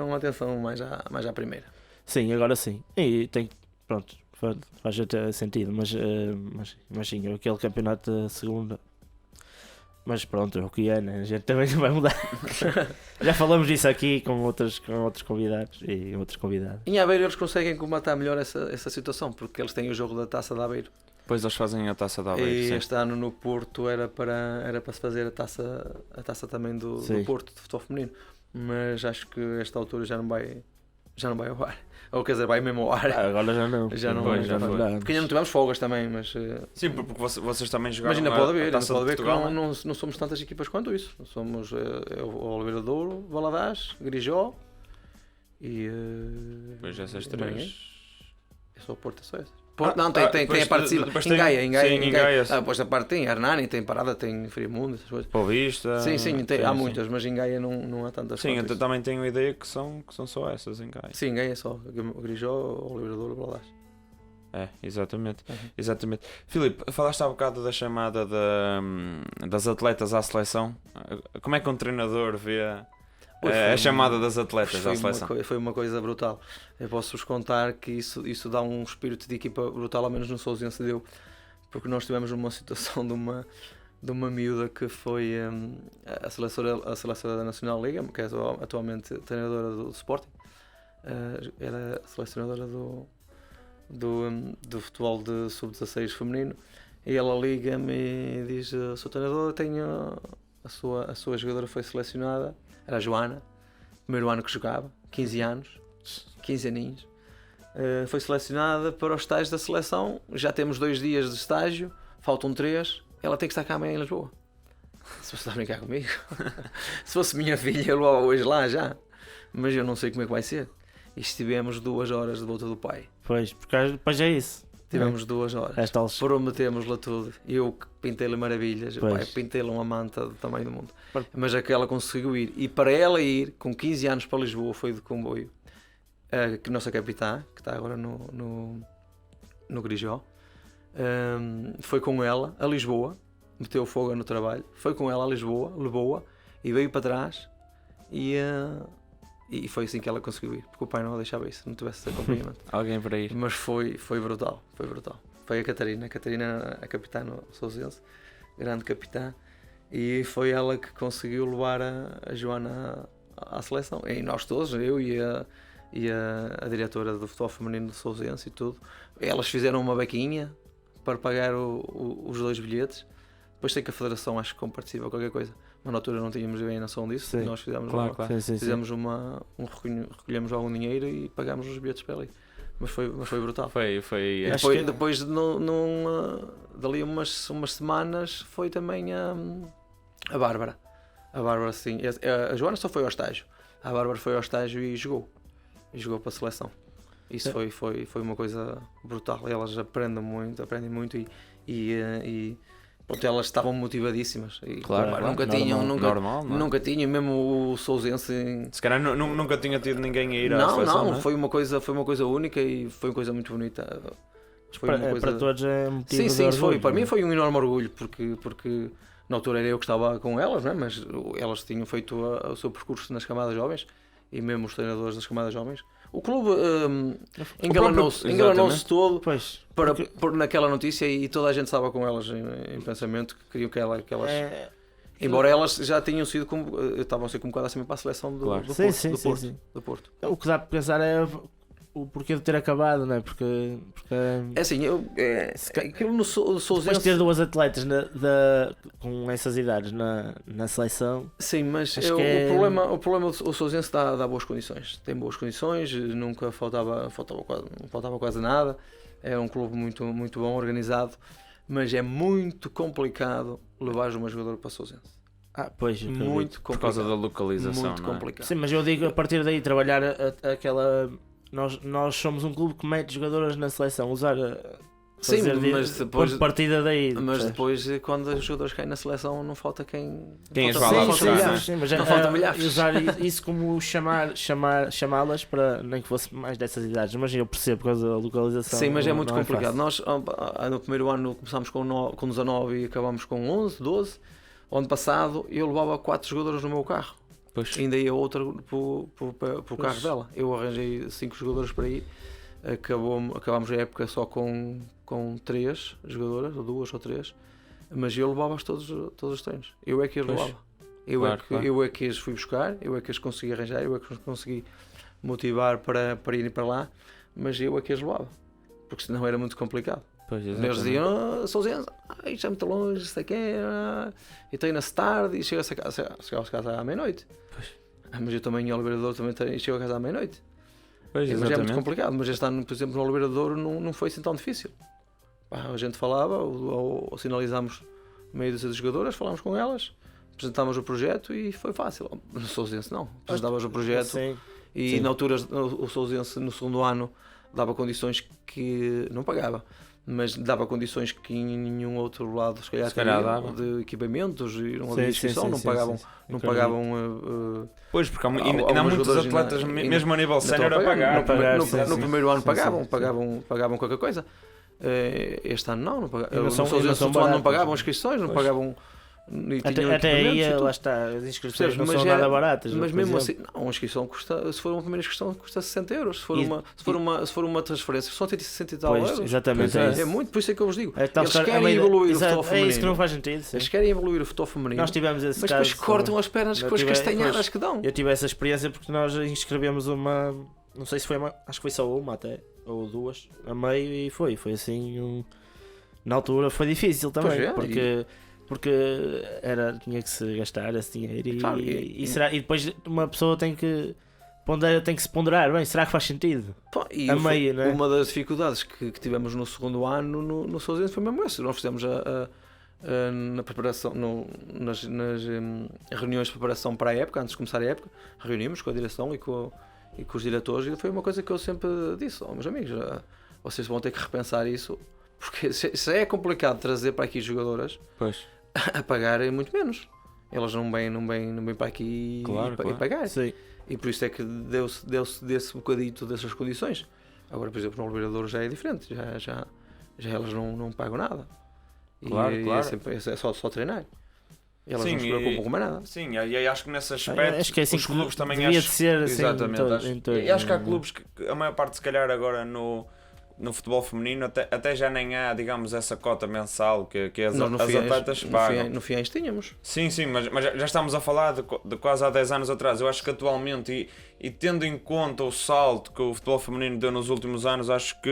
uma atenção mais à primeira. Sim, agora sim. E tem, pronto, faz até sentido, mas sim, aquele campeonato da segunda. Mas pronto, é o que é, né? A gente também não vai mudar. Já falamos disso aqui com outros convidados e outros convidados. Em Aveiro eles conseguem combatar melhor essa situação, porque eles têm o jogo da Taça de Aveiro. Depois eles fazem a taça da Aveiro, E sim. este ano no Porto era para se fazer a taça também do Porto, de futebol feminino. Mas acho que a esta altura já não vai ao ar. Ou quer dizer, vai mesmo ao ar. Agora já não. Já não Pois, vai. já não dá. Porque ainda não tivemos folgas também, mas Sim, porque vocês também mas jogaram ainda a pode haver, Taça de que Portugal, não somos tantas equipas quanto isso. Somos o Oliveira de Douro, Valadares, Grijó e. Pois essas mais ninguém. três. É só o Porto, é só essas. Não, tem a parte de cima. depois Em tem- Gaia. sim, em Gaia. Depois a parte tem Hernani, tem Parada, tem Friamundo, essas coisas. Paulista. Sim, há sim. muitas, mas em Gaia não há tantas. Sim, quanto eu isso. também tenho a ideia que são só essas em Gaia. Sim, em Gaia é só. Grijó, Oliveira de Douro, Valadares. É, exatamente. Uhum. Exatamente. Filipe, falaste há bocado da chamada das atletas à seleção. Como é que um treinador vê a chamada das atletas à seleção? Foi uma coisa brutal. Eu posso-vos contar que isso dá um espírito de equipa brutal, ao menos no Sousense deu, porque nós tivemos uma situação de uma miúda que foi a selecionadora da Nacional Liga, que é atualmente treinadora do Sporting, era selecionadora do futebol de sub-16 feminino, e ela liga-me e diz: sou treinador, tenho a sua jogadora foi selecionada, era a Joana, primeiro ano que jogava, 15 aninhos, foi selecionada para os estágios da seleção, já temos 2 dias de estágio, faltam 3, ela tem que estar cá amanhã em Lisboa. Se você está a brincar comigo, se fosse minha filha eu levava hoje lá já, mas eu não sei como é que vai ser. E estivemos 2 horas de volta do pai. Pois, porque depois é isso. Tivemos 2 horas. Esta Prometemos lá tudo. Eu que pintei-lhe maravilhas. Pois. Pai, pintei-lhe uma manta do tamanho do mundo. Pois. Mas aquela conseguiu ir. E para ela ir, com 15 anos para Lisboa, foi de comboio. A nossa capitã, que está agora no Grijó, foi com ela a Lisboa. Meteu fogo no trabalho. Foi com ela a Lisboa, levou-a e veio para trás. E E foi assim que ela conseguiu ir, porque o pai não a deixava isso, não tivesse esse acompanhamento. Alguém para ir. Mas foi brutal, foi brutal. Foi a Catarina a capitã no Sousense, grande capitã, e foi ela que conseguiu levar a Joana à seleção. E nós todos, eu e a diretora do futebol feminino do Sousense e tudo, elas fizeram uma bequinha para pagar os 2 bilhetes. Depois sei que a federação acho que compartilha qualquer coisa, mas na altura não tínhamos bem noção disso. Sim. Nós fizemos Sim. recolhemos algum dinheiro e pagámos os bilhetes para ali. Mas foi brutal. Foi. E depois dali umas semanas foi também a Bárbara. A Bárbara, sim. A Joana só foi ao estágio. A Bárbara foi ao estágio e jogou. E jogou para a seleção. Isso foi uma coisa brutal. Elas aprendem muito e pronto, elas estavam motivadíssimas. E, Claro, nunca tinham, mesmo o Sousense. Se calhar nunca tinha tido ninguém a ir à seleção, Não, foi uma coisa única e foi uma coisa muito bonita. Mas foi uma coisa... Para todos é motivo Sim, de foi. orgulho, Para não é? mim foi um enorme orgulho, porque na altura era eu que estava com elas, não é? Mas elas tinham feito o seu percurso nas camadas jovens e mesmo os treinadores das camadas jovens. O clube engalanou-se todo Pois, por naquela notícia e toda a gente estava com elas em pensamento, que queriam que elas... Embora elas já tinham sido estavam a ser convocadas também para a seleção do Porto. O que dá para pensar é o porquê de ter acabado, não é? Porque É assim, aquilo no depois de Sousense... ter 2 atletas com essas idades na seleção. Sim, mas Acho o que é- problema do Sousense dá boas condições. Tem boas condições, nunca faltava quase nada. É um clube muito, muito bom, organizado, mas é muito complicado levar uma jogadora para o Sousense. Pois, Muito por complicado. causa da localização, Muito não é? complicado. Sim, mas eu digo a partir daí trabalhar aquela. Nós somos um clube que mete jogadoras na seleção, Sim, fazer mas depois- ponto de partida daí. Mas percebes? depois, quando os jogadores caem na seleção, não falta quem Quem as falta- vá lá não buscar, falta não é? milhares. Sim, mas Não faltam milhares. e usar isso como chamá-las para nem que fosse mais dessas idades, mas eu percebo por causa da localização. Sim, mas é não- muito não complicado. fácil. Nós, no primeiro ano, começámos com 19 e acabámos com 11, 12. O ano passado, eu levava 4 jogadores no meu carro. Pois. Ainda ia outra pro carro dela. Eu arranjei 5 jogadores para ir. Acabámos a época só com 3 jogadoras, ou 2 ou 3. Mas eu levava-as todos os treinos. Eu é que as Pois. levava. Claro. Eu é que as fui buscar, eu é que as consegui arranjar, eu é que as consegui motivar para irem para lá. Mas eu é que as levava. Porque senão era muito complicado. Pois, Eles exatamente. diziam, Sousense, isto é muito longe, isso aqui e treina-se tarde e chega-se a casa à meia-noite. Mas eu também em Oliveira de Douro também chego a casa à meia-noite. Pois, Mas é muito exatamente. complicado. Mas este ano, por exemplo, no Oliveira de Douro não foi assim tão difícil. A gente falava, ou sinalizámos meio dúzia de jogadoras, falámos com elas, apresentámos o projeto e foi fácil. No Sousense não, apresentavas o projeto Sim. e Sim. na altura o Sousense no segundo ano dava condições que não pagava. Mas dava condições que em nenhum outro lado se calhar dava. de equipamentos e não Sim, havia sim, inscrição, sim, não sim, pagavam, sim. não Acredito. pagavam Pois, porque ainda há alguns muitos jogadores atletas, mesmo a nível sénior, a não pagar. pagavam. sim, No sim. primeiro ano Sim, sim, pagavam qualquer coisa. Este ano não E não pagavam. são- No e não Sousense são Futebol não baratas, pagavam não é? inscrições, não Pois. pagavam. E tinham Até aí, equipamentos e tudo. lá está, as inscrições Percebes? não Mas são era- nada baratas. Mas por mesmo exemplo. assim, não, uma inscrição custa, se for uma primeira inscrição, custa 60 euros. Se for, E- se for uma transferência, só tem 60 e tal Pois, euros. exatamente, Pois é é. isso. É muito, por isso é que eu vos digo. É tal Eles história- querem a meio- evoluir o Exato, futebol é isso que feminino. não faz sentido. sim. Eles querem evoluir o futebol feminino. Nós tivemos esse Mas caso. depois cortam as pernas com as castanhadas que dão. Eu tive essa experiência porque nós inscrevemos uma. Não sei se foi uma. Acho que foi só uma até. Ou 2 a meio e foi assim. Na altura foi difícil também. Pois é, Porque tinha que se gastar esse dinheiro e, Claro, e depois uma pessoa tem que se ponderar, bem, será que faz sentido? Pá, e A meio, né? uma das dificuldades que tivemos no segundo ano no Sousense foi mesmo essa. Nós fizemos na preparação, nas reuniões de preparação para a época, antes de começar a época, reunimos com a direção e com os diretores e foi uma coisa que eu sempre disse, meus amigos, vocês vão ter que repensar isso, porque se é complicado trazer para aqui jogadoras, Pois. a pagar é muito menos. Elas não vêm para aqui Claro, claro. e pagar. Sim. E por isso é que deu-se desse bocadito dessas condições. Agora, por exemplo, no Oliveira de Douro já é diferente, já elas não pagam nada. Claro, e claro. É só treinar. E elas Sim, não se preocupam com mais nada. Sim, e acho que nesse aspecto Acho que é assim os que clubes também devia acho, de ser assim, exatamente, em todos, e acho que há não é? clubes que a maior parte se calhar agora no futebol feminino até já nem há, digamos, essa cota mensal que as Nós atletas pagam. no Fiéis tínhamos. Sim, mas já estamos a falar de quase há 10 anos atrás. Eu acho que atualmente, e tendo em conta o salto que o futebol feminino deu nos últimos anos, acho que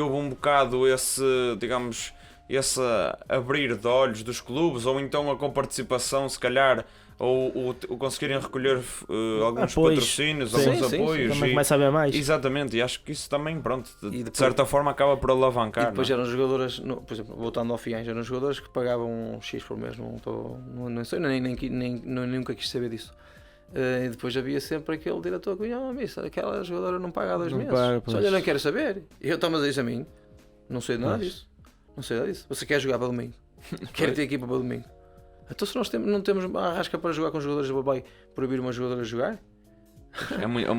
houve um bocado esse, digamos, esse abrir de olhos dos clubes, ou então a comparticipação, se calhar, ou conseguirem recolher alguns Apoios. patrocínios, Sim, alguns sim, apoios. Também começa a ver mais. Exatamente, e acho que isso também, pronto, de depois- certa forma acaba por alavancar. E depois não é? eram jogadoras, por exemplo, voltando ao Fiéis, eram jogadores que pagavam um X por mês, não sei, nem nunca quis saber disso. E depois havia sempre aquele diretor que vinha, aquela jogadora não paga há 2 Não meses. paga, Só pois. olha, não quero saber. E eu estava a dizer isso a mim, não sei de nada Pois. disso. Não sei nada disso. Você quer jogar para domingo? Quer ter equipa para domingo? Então se nós não temos uma arrasca para jogar com jogadores, vai proibir uma jogadora de jogar?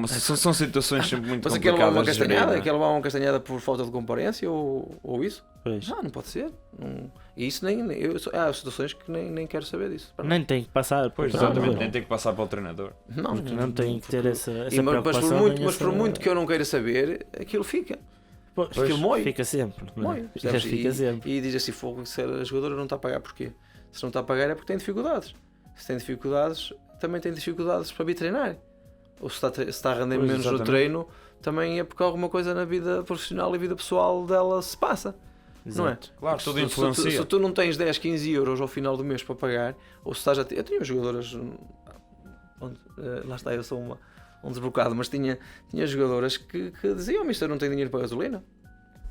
São situações sempre muito Mas aquele levar complicadas. uma de gerir, castanhada, não é? aquele levar uma castanhada por falta de comparência ou isso? Pois. Não pode ser. Não. E isso há situações que nem quero saber disso. Nem tem que passar. Pois, por exatamente, favor. nem tem que passar para o treinador. Não tem que ter essa E, mas preocupação. mas por muito que eu não queira saber, aquilo fica. aquilo mói. Fica sempre. não é? Mói, percebes? Fica sempre. E diz assim, fogo, se a jogadora não está a pagar porquê? Se não está a pagar é porque tem dificuldades. Se tem dificuldades, também tem dificuldades para vir treinar. Ou se está a render Pois, menos no exatamente. treino, também é porque alguma coisa na vida profissional e vida pessoal dela se passa. Não é? Exato. Claro, Porque tudo se influencia. se tu não tens 10, 15 euros ao final do mês para pagar, ou se estás a ter. Eu tinha jogadoras. Lá está, eu sou um desbocado, mas tinha jogadoras que diziam: Mister, eu não tenho dinheiro para gasolina.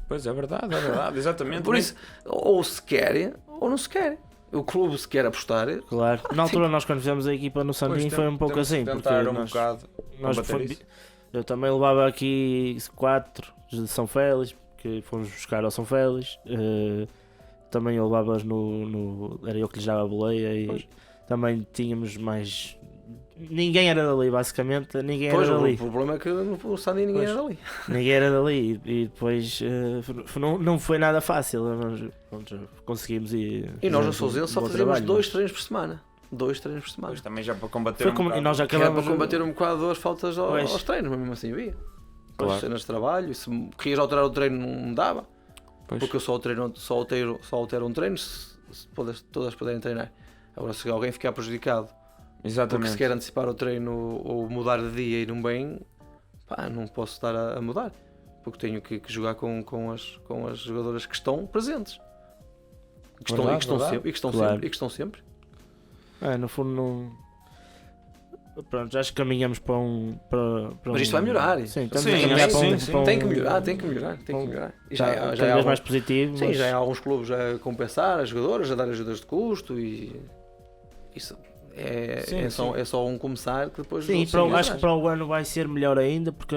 Pois é verdade, exatamente. Por isso, ou se quer, ou não se quer. O clube se quer apostar. Claro. Na altura, nós quando fizemos a equipa no Sandim foi um pouco assim. Porque tentar um nós, bocado nós combater isso. eu também levava aqui 4 de São Félix, que fomos buscar ao São Félix. Também eu levava era eu que lhes dava a boleia e Pois. também tínhamos mais. Ninguém era dali, basicamente. Ninguém Pois, era dali. o problema é que no Sandy ninguém era ali. Ninguém era dali e depois não foi nada fácil. Nós, pronto, conseguimos ir. E nós no fizemos Sousense só bom fazíamos trabalho, 2 mas treinos por semana. 2 treinos por semana. Pois, também já para combater foi um como, e bocado. nós Que era acabamos para combater um bocado as faltas Pois. aos treinos, mas mesmo assim havia. Claro. As cenas de trabalho, e se querias alterar o treino não dava. Pois. Porque eu só altero um treino se todas puderem treinar. Agora se alguém ficar prejudicado porque Exatamente. se quer antecipar o treino ou mudar de dia e não bem, pá, não posso estar a mudar. Porque tenho que jogar com as jogadoras que estão presentes. Que estão, Verdade, e que estão verdade. sempre. E que estão Claro. sempre. E que estão sempre. no fundo não. Pronto, já acho que caminhamos para um. Mas isto vai melhorar. Sim, estamos Sim, a caminhar para um. sim. para um- Tem que melhorar, tem que melhorar. E Já, já cada há vez algum- mais positivo. Sim, mas já há alguns clubes a compensar as jogadoras, a dar ajudas de custo e isso Sim, é só um começar que depois Sim, os outros acho que seguem para o ano vai ser melhor ainda porque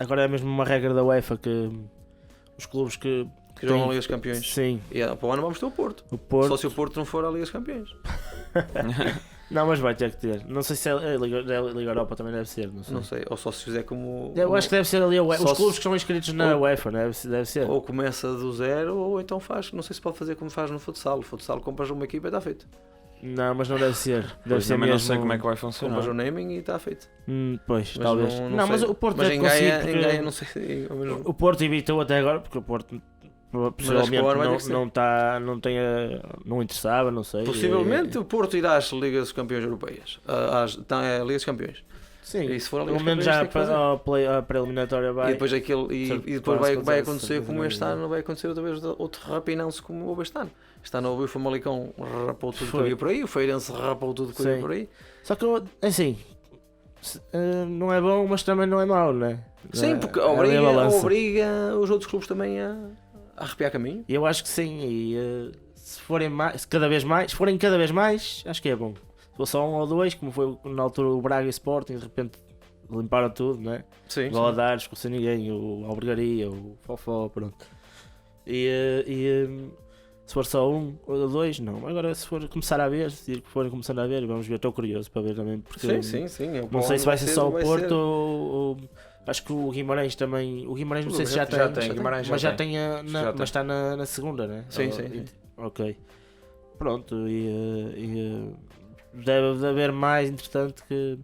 agora é mesmo uma regra da UEFA que os clubes que atrás, que jogam a têm- Liga dos Campeões. Sim, E para o ano vamos ter o Porto. o Porto. Só se o Porto não for à Liga dos Campeões. Não, mas vai ter que ter. Não sei se é Liga Europa também deve ser. Não sei. Não sei. Ou só se fizer como. Eu acho que deve ser ali a UEFA. Só Os clubes se- que estão inscritos na ou- UEFA, né? Deve ser. Ou começa do zero, ou então faz. Não sei se pode fazer como faz no futsal. O futsal compras uma equipa e está feito. Não, mas não deve ser. Deve Pois, ser também mesmo. não sei como é que vai funcionar. Compras o naming e está feito. Pois, Mas talvez. não Não, mas sei. o Porto Mas deve em Gaia, conseguir. em Porque Gaia não sei. ao menos- o Porto evitou até agora, porque o Porto possivelmente para o ano vai ter que ser. não interessava, não sei. Possivelmente o Porto irá às Ligas dos Campeões Europeias. Liga dos Campeões. Sim, E se for a Liga pelo dos menos Campeões, já tem que fazer. a pré-eliminatória vai. E depois, Certo, e depois quase vai com acontecer certeza como este não é. ano, vai acontecer outra vez outro rapinão-se como houve este ano. Este ano houve o Famalicão, rapou tudo que Foi. havia por aí, o Feirense rapou tudo que havia Sim. por aí. Só que, assim, não é bom, mas também não é mau, né? Sim, porque obriga os outros clubes também a arrepiar caminho. Eu acho que sim, e se forem cada vez mais, acho que é bom. Se for só 1 ou 2, como foi na altura o Braga e o Sporting, de repente limparam tudo, né? Sim. O Valadares, com sem ninguém, o Albergaria, o Fofó, pronto. E se for só 1 ou 2, não. Agora, se for começar a ver, se forem começando a ver, vamos ver, estou curioso para ver também. Porque Sim. não sei se vai ser só o Porto ou. Acho que o Guimarães também. O Guimarães não sei se já tem. Guimarães Mas já tem Já tem. mas está na segunda, né? Sim. Ok. pronto, deve haver mais, entretanto, que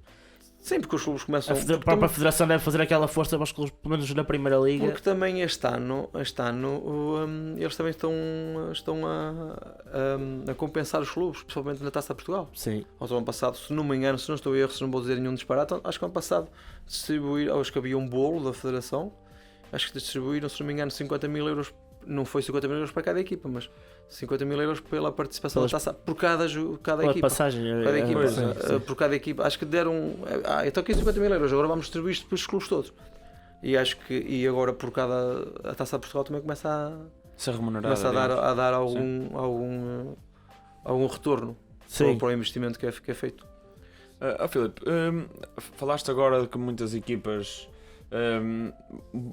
Sim, porque os clubes começam... a própria Federação deve fazer aquela força para os clubes, pelo menos na Primeira Liga. Porque também este ano eles também estão a compensar os clubes, principalmente na Taça de Portugal. Sim. Ao ano passado, se não me engano, se não estou a erro, se não vou dizer nenhum disparate, acho que ano passado acho que havia um bolo da Federação, acho que distribuíram, se não me engano, 50 mil euros, não foi 50 mil euros para cada equipa, mas 50 mil euros pela participação da Taça por cada equipa. Passagem, Cada equipa, sim. por cada equipa, acho que deram. Então aqui 50 mil euros, agora vamos distribuir isto para os clubes todos. E acho que agora por cada. A Taça de Portugal também começa Ser remunerada. a dar algum retorno Sim. para o investimento que é feito. Filipe, falaste agora de que muitas equipas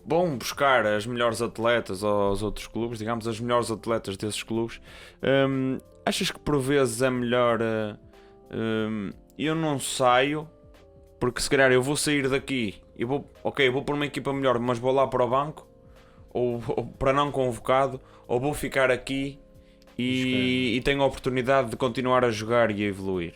vão buscar as melhores atletas aos outros clubes, digamos, as melhores atletas desses clubes. Achas que por vezes é melhor eu não saio, porque se calhar eu vou sair daqui e vou por uma equipa melhor, mas vou lá para o banco, ou para não convocado, ou vou ficar aqui e tenho a oportunidade de continuar a jogar e a evoluir?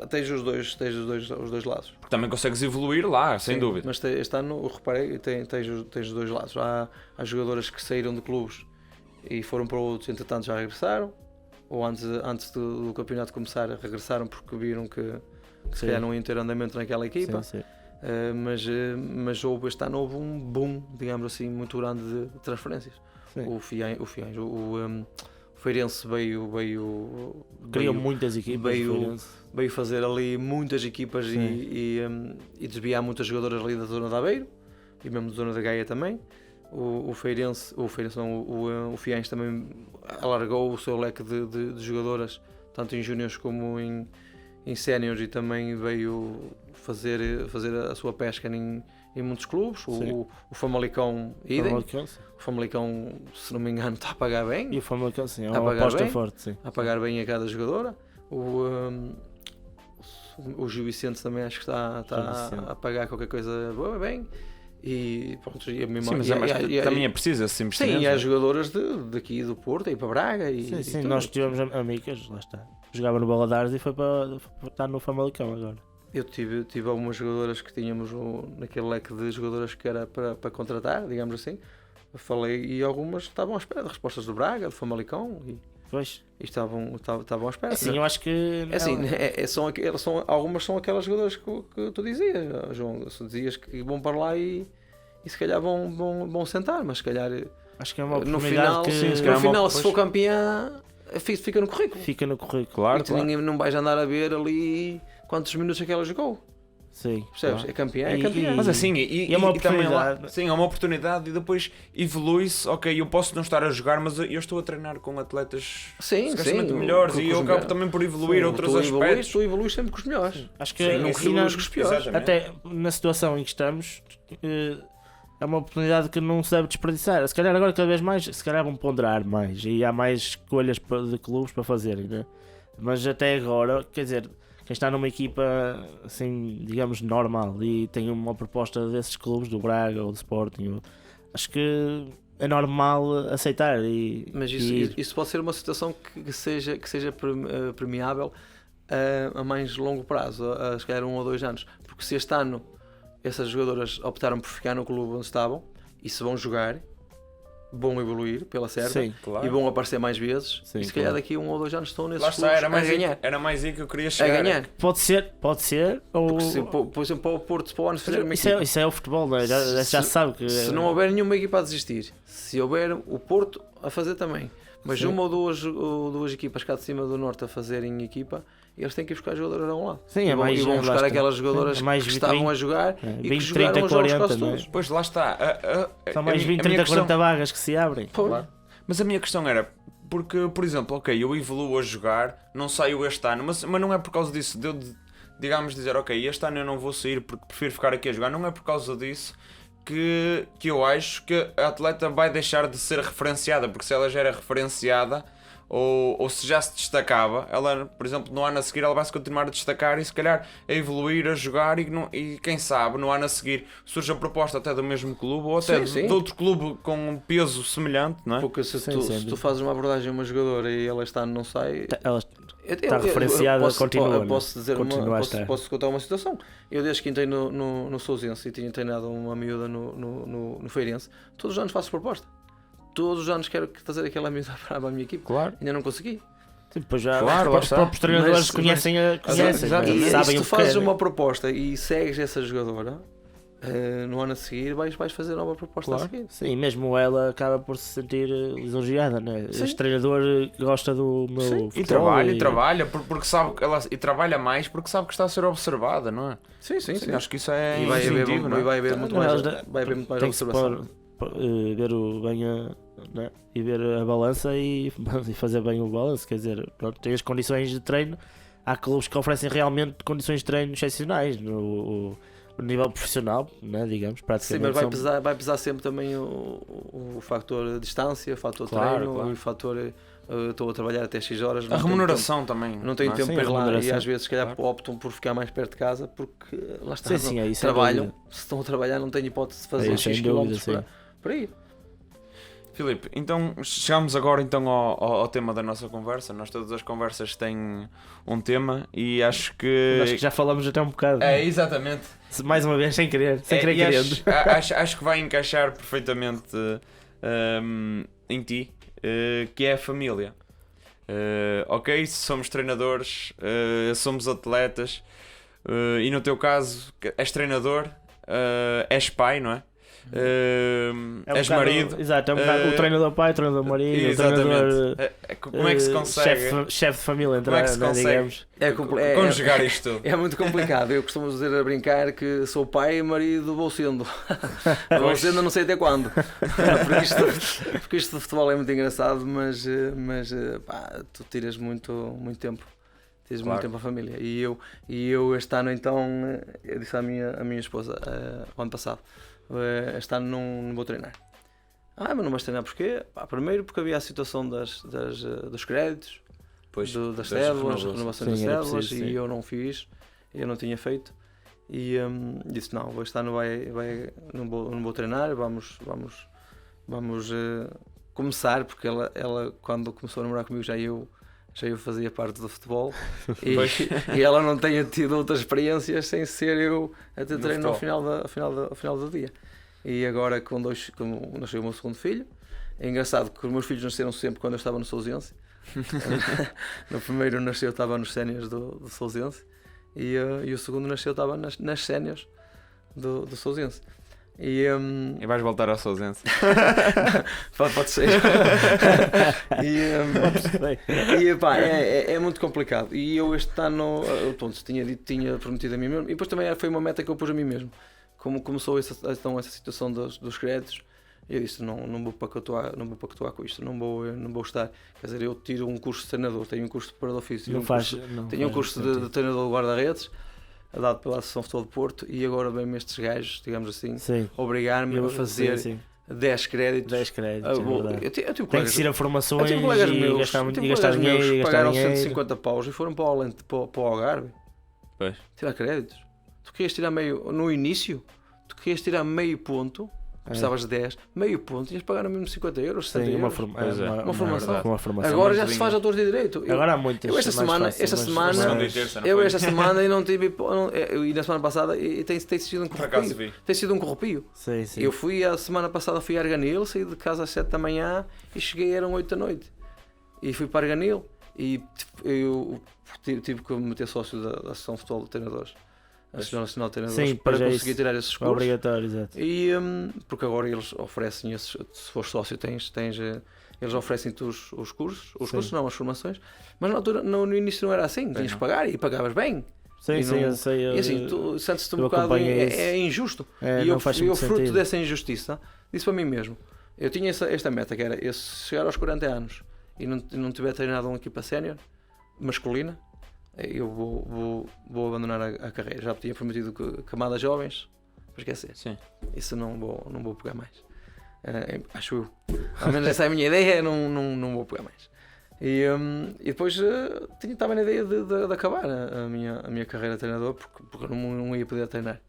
Tens os dois lados. Porque também consegues evoluir lá, sem dúvida. Mas este ano, eu reparei, tens os dois lados. Há jogadoras que saíram de clubes e foram para outros, entretanto já regressaram, ou antes do campeonato começar regressaram porque viram que se calhar não iam ter andamento naquela equipa. Sim. Mas este ano houve um boom, digamos assim, muito grande de transferências. Sim. O Feirense veio Criam muitas equipas. veio fazer ali muitas equipas e desviar muitas jogadoras ali da zona de Aveiro e mesmo da zona da Gaia também. O Fiães também alargou o seu leque de jogadoras, tanto em júniores como em séniores, e também veio fazer a sua pesca em muitos clubes. O Famalicão, idem. O Famalicão, se não me engano, está a pagar bem. E o Famalicão, sim, é uma aposta forte, sim. A pagar bem a cada jogadora. O Gil Vicente também acho que está a pagar qualquer coisa bem. E pronto, também é preciso esse investimento. Sim, e há jogadoras daqui do Porto e para Braga. Sim, nós tivemos amigas, lá está. Jogava no Baladares e foi para estar no Famalicão agora. Eu tive algumas jogadoras que tínhamos naquele leque de jogadoras que era para contratar, digamos assim. Eu falei e algumas estavam à espera de respostas do Braga, do Famalicão e estavam à espera. Assim, eu acho que algumas são aquelas jogadoras que tu dizias, João. Tu dizias que vão para lá e se calhar vão sentar, mas se calhar acho que é uma oportunidade no final se for campeã fica no currículo. Fica no currículo, claro. Ninguém não vais andar a ver ali quantos minutos é que ela jogou. Sim, percebes? Claro. É campeã. Mas assim, é uma oportunidade. Sim, é uma oportunidade e depois evolui-se. Ok, eu posso não estar a jogar, mas eu estou a treinar com atletas melhores e eu acabo também por evoluir outros aspectos. Tu evoluís sempre com os melhores. Sim. Acho que não evoluís com os piores. Até na situação em que estamos, é uma oportunidade que não se deve desperdiçar. Se calhar agora cada vez mais, se calhar vão ponderar mais e há mais escolhas de clubes para fazerem, né? Mas até agora, quer dizer, quem está numa equipa assim, digamos, normal e tem uma proposta desses clubes, do Braga ou do Sporting, acho que é normal aceitar. Mas isso pode ser uma situação que seja premiável a mais longo prazo, a se calhar 1 ou 2 anos, porque se este ano essas jogadoras optaram por ficar no clube onde estavam e se vão jogar, vão evoluir pela certa. Sim, claro. E vão aparecer mais vezes. Sim, e se calhar daqui a 1 ou 2 anos estão nesses lá clubes está, a ganhar. Era mais aí que eu queria chegar. A ganhar. Pode ser. Ou... Por exemplo, para o Porto, para o ano fazer uma equipa. Isso é o futebol, não é? Já se sabe que... Se não houver nenhuma equipa a desistir, se houver o Porto a fazer também, mas sim, uma ou duas equipas cá de cima do Norte a fazerem equipa, eles têm que ir buscar jogadoras a um lado. Sim, e vão buscar aquelas jogadoras que estavam a jogar e que jogaram os jogos quase todos. Pois lá está. São mais 20, 30, 40 vagas que se abrem. Claro. Mas a minha questão era, porque, por exemplo, ok, eu evoluo a jogar, não saio este ano, mas não é por causa disso, de eu, digamos, dizer, ok, este ano eu não vou sair porque prefiro ficar aqui a jogar, não é por causa disso que eu acho que a atleta vai deixar de ser referenciada, porque se ela já era referenciada, ou se já se destacava, ela, por exemplo, no ano a seguir ela vai-se continuar a destacar e se calhar a evoluir, a jogar e quem sabe no ano a seguir surge a proposta até do mesmo clube ou até de outro clube com um peso semelhante, não é? Porque se tu fazes uma abordagem a uma jogadora e ela este ano não sai... Ela está referenciada, continua. Posso contar uma situação. Eu desde que entrei no Sousense e tinha treinado uma miúda no Feirense, todos os anos faço proposta. Todos os anos quero fazer aquela miúda para a minha equipe. Claro. Ainda não consegui. Depois já os próprios treinadores conhecem, e sabem se o tu que fazes querem. uma proposta e segues essa jogadora, no ano a seguir vais fazer nova proposta a seguir. Sim, mesmo ela acaba por se sentir lisonjeada, né? Sim. Este treinador gosta do meu futebol E trabalha, porque sabe que ela e trabalha mais porque sabe que está a ser observada, não é? Sim. Acho que isso é E vai incentivo, não é? vai haver muito mais tem que se observação. ver o bem né? E ver a balança e fazer bem o balanço, quer dizer, pronto, tem as condições de treino. Há clubes que oferecem realmente condições de treino excepcionais no nível profissional, né? Digamos, Sim, praticamente. mas vai pesar sempre também o fator distância, o fator treino e o fator estou a trabalhar até X horas. A remuneração também. Não tenho tempo Sim, para ir lá remuneração. e às vezes se calhar optam por ficar mais perto de casa porque lá está, Sim, é isso, trabalham, se estão a trabalhar não tenho hipótese de fazer X quilómetros para ir. Filipe, então chegamos agora então ao tema da nossa conversa. Nós todas as conversas têm um tema e acho que já falamos até um bocado. É, exatamente. Mais uma vez, sem querer querendo. Acho que vai encaixar perfeitamente em ti, que é a família. Ok, somos treinadores, somos atletas, e no teu caso és treinador, és pai, não é? És marido. Exato, é um bocado o treinador pai, o treinador marido, exatamente. o treinador. Como é que se consegue? Chefe de família, Como é que se consegue conjugar isto tudo? É muito complicado. Eu costumo dizer a brincar que sou pai e marido vou sendo. Vou sendo não sei até quando. Porque isto de futebol é muito engraçado, mas pá, tu tiras muito tempo. Tens muito tempo à família. E eu este ano então, eu disse à minha esposa, o ano passado, este ano não vou treinar. Mas não vais treinar porquê? Primeiro porque havia a situação dos créditos, das cédulas, renovação das cédulas, e eu não fiz, eu não tinha feito. E disse, não, este ano não vou treinar, vamos começar, porque ela quando começou a namorar comigo já eu fazia parte do futebol e ela não tinha tido outras experiências sem ser eu a ter treino ao final do dia. E agora quando nasceu o meu segundo filho, é engraçado que os meus filhos nasceram sempre quando eu estava no Sousense. No primeiro nasceu, eu estava nos séniores do Sousense e o segundo nasceu, eu estava nas séniores do Sousense. E vais voltar ao Sousense? Pode ser. E pá, é muito complicado. E eu este ano, tinha prometido a mim mesmo. E depois também foi uma meta que eu pus a mim mesmo. Como começou essa situação dos créditos, eu disse, não vou pactuar com isto, não vou estar. Quer dizer, eu tiro um curso de treinador, tenho um curso de preparador físico, tenho um curso de treinador de guarda-redes, dado pela Associação de Futebol de Porto, e agora vem-me estes gajos, digamos assim, obrigar-me a fazer 10 créditos. 10 créditos, eu tem que ser a formações e gastar dinheiro. Que pagaram 150 paus e foram para o Algarve tirar créditos. Tu querias tirar no início, meio ponto, precisavas de 10, meio ponto, tinhas de pagar no mínimo 50 euros, 60 euros. Uma formação. Agora já se faz autores de direito. Agora há muitas. Eu esta semana eu não tive. E na semana passada tem sido um corrupio. Tem sido um corrupio. Sim. Eu a semana passada fui a Arganil, saí de casa às 7 da manhã e cheguei, eram 8 da noite. E fui para Arganil e eu tive que me meter sócio da Associação de Futebol de Treinadores. A Associação Nacional de Treinadores, para conseguir tirar esses cursos. Obrigatório, exato. E, porque agora eles oferecem, se fores sócio, eles oferecem-te os cursos, as formações, mas na altura, no início não era assim, tinhas que pagar e pagavas bem. Eu sei. E assim, tu sentes-te um bocado, é injusto. E eu fruto dessa injustiça, disse para mim mesmo, eu tinha esta meta, que era, se chegar aos 40 anos e não tiver treinado uma equipa sénior, masculina, eu vou abandonar a carreira. Já tinha prometido camadas jovens, para esquecer. Sim. Isso não vou pegar mais. Acho eu. Ao menos essa é a minha ideia, não vou pegar mais. E depois estava na ideia de acabar a minha carreira de treinador, porque eu não ia poder treinar.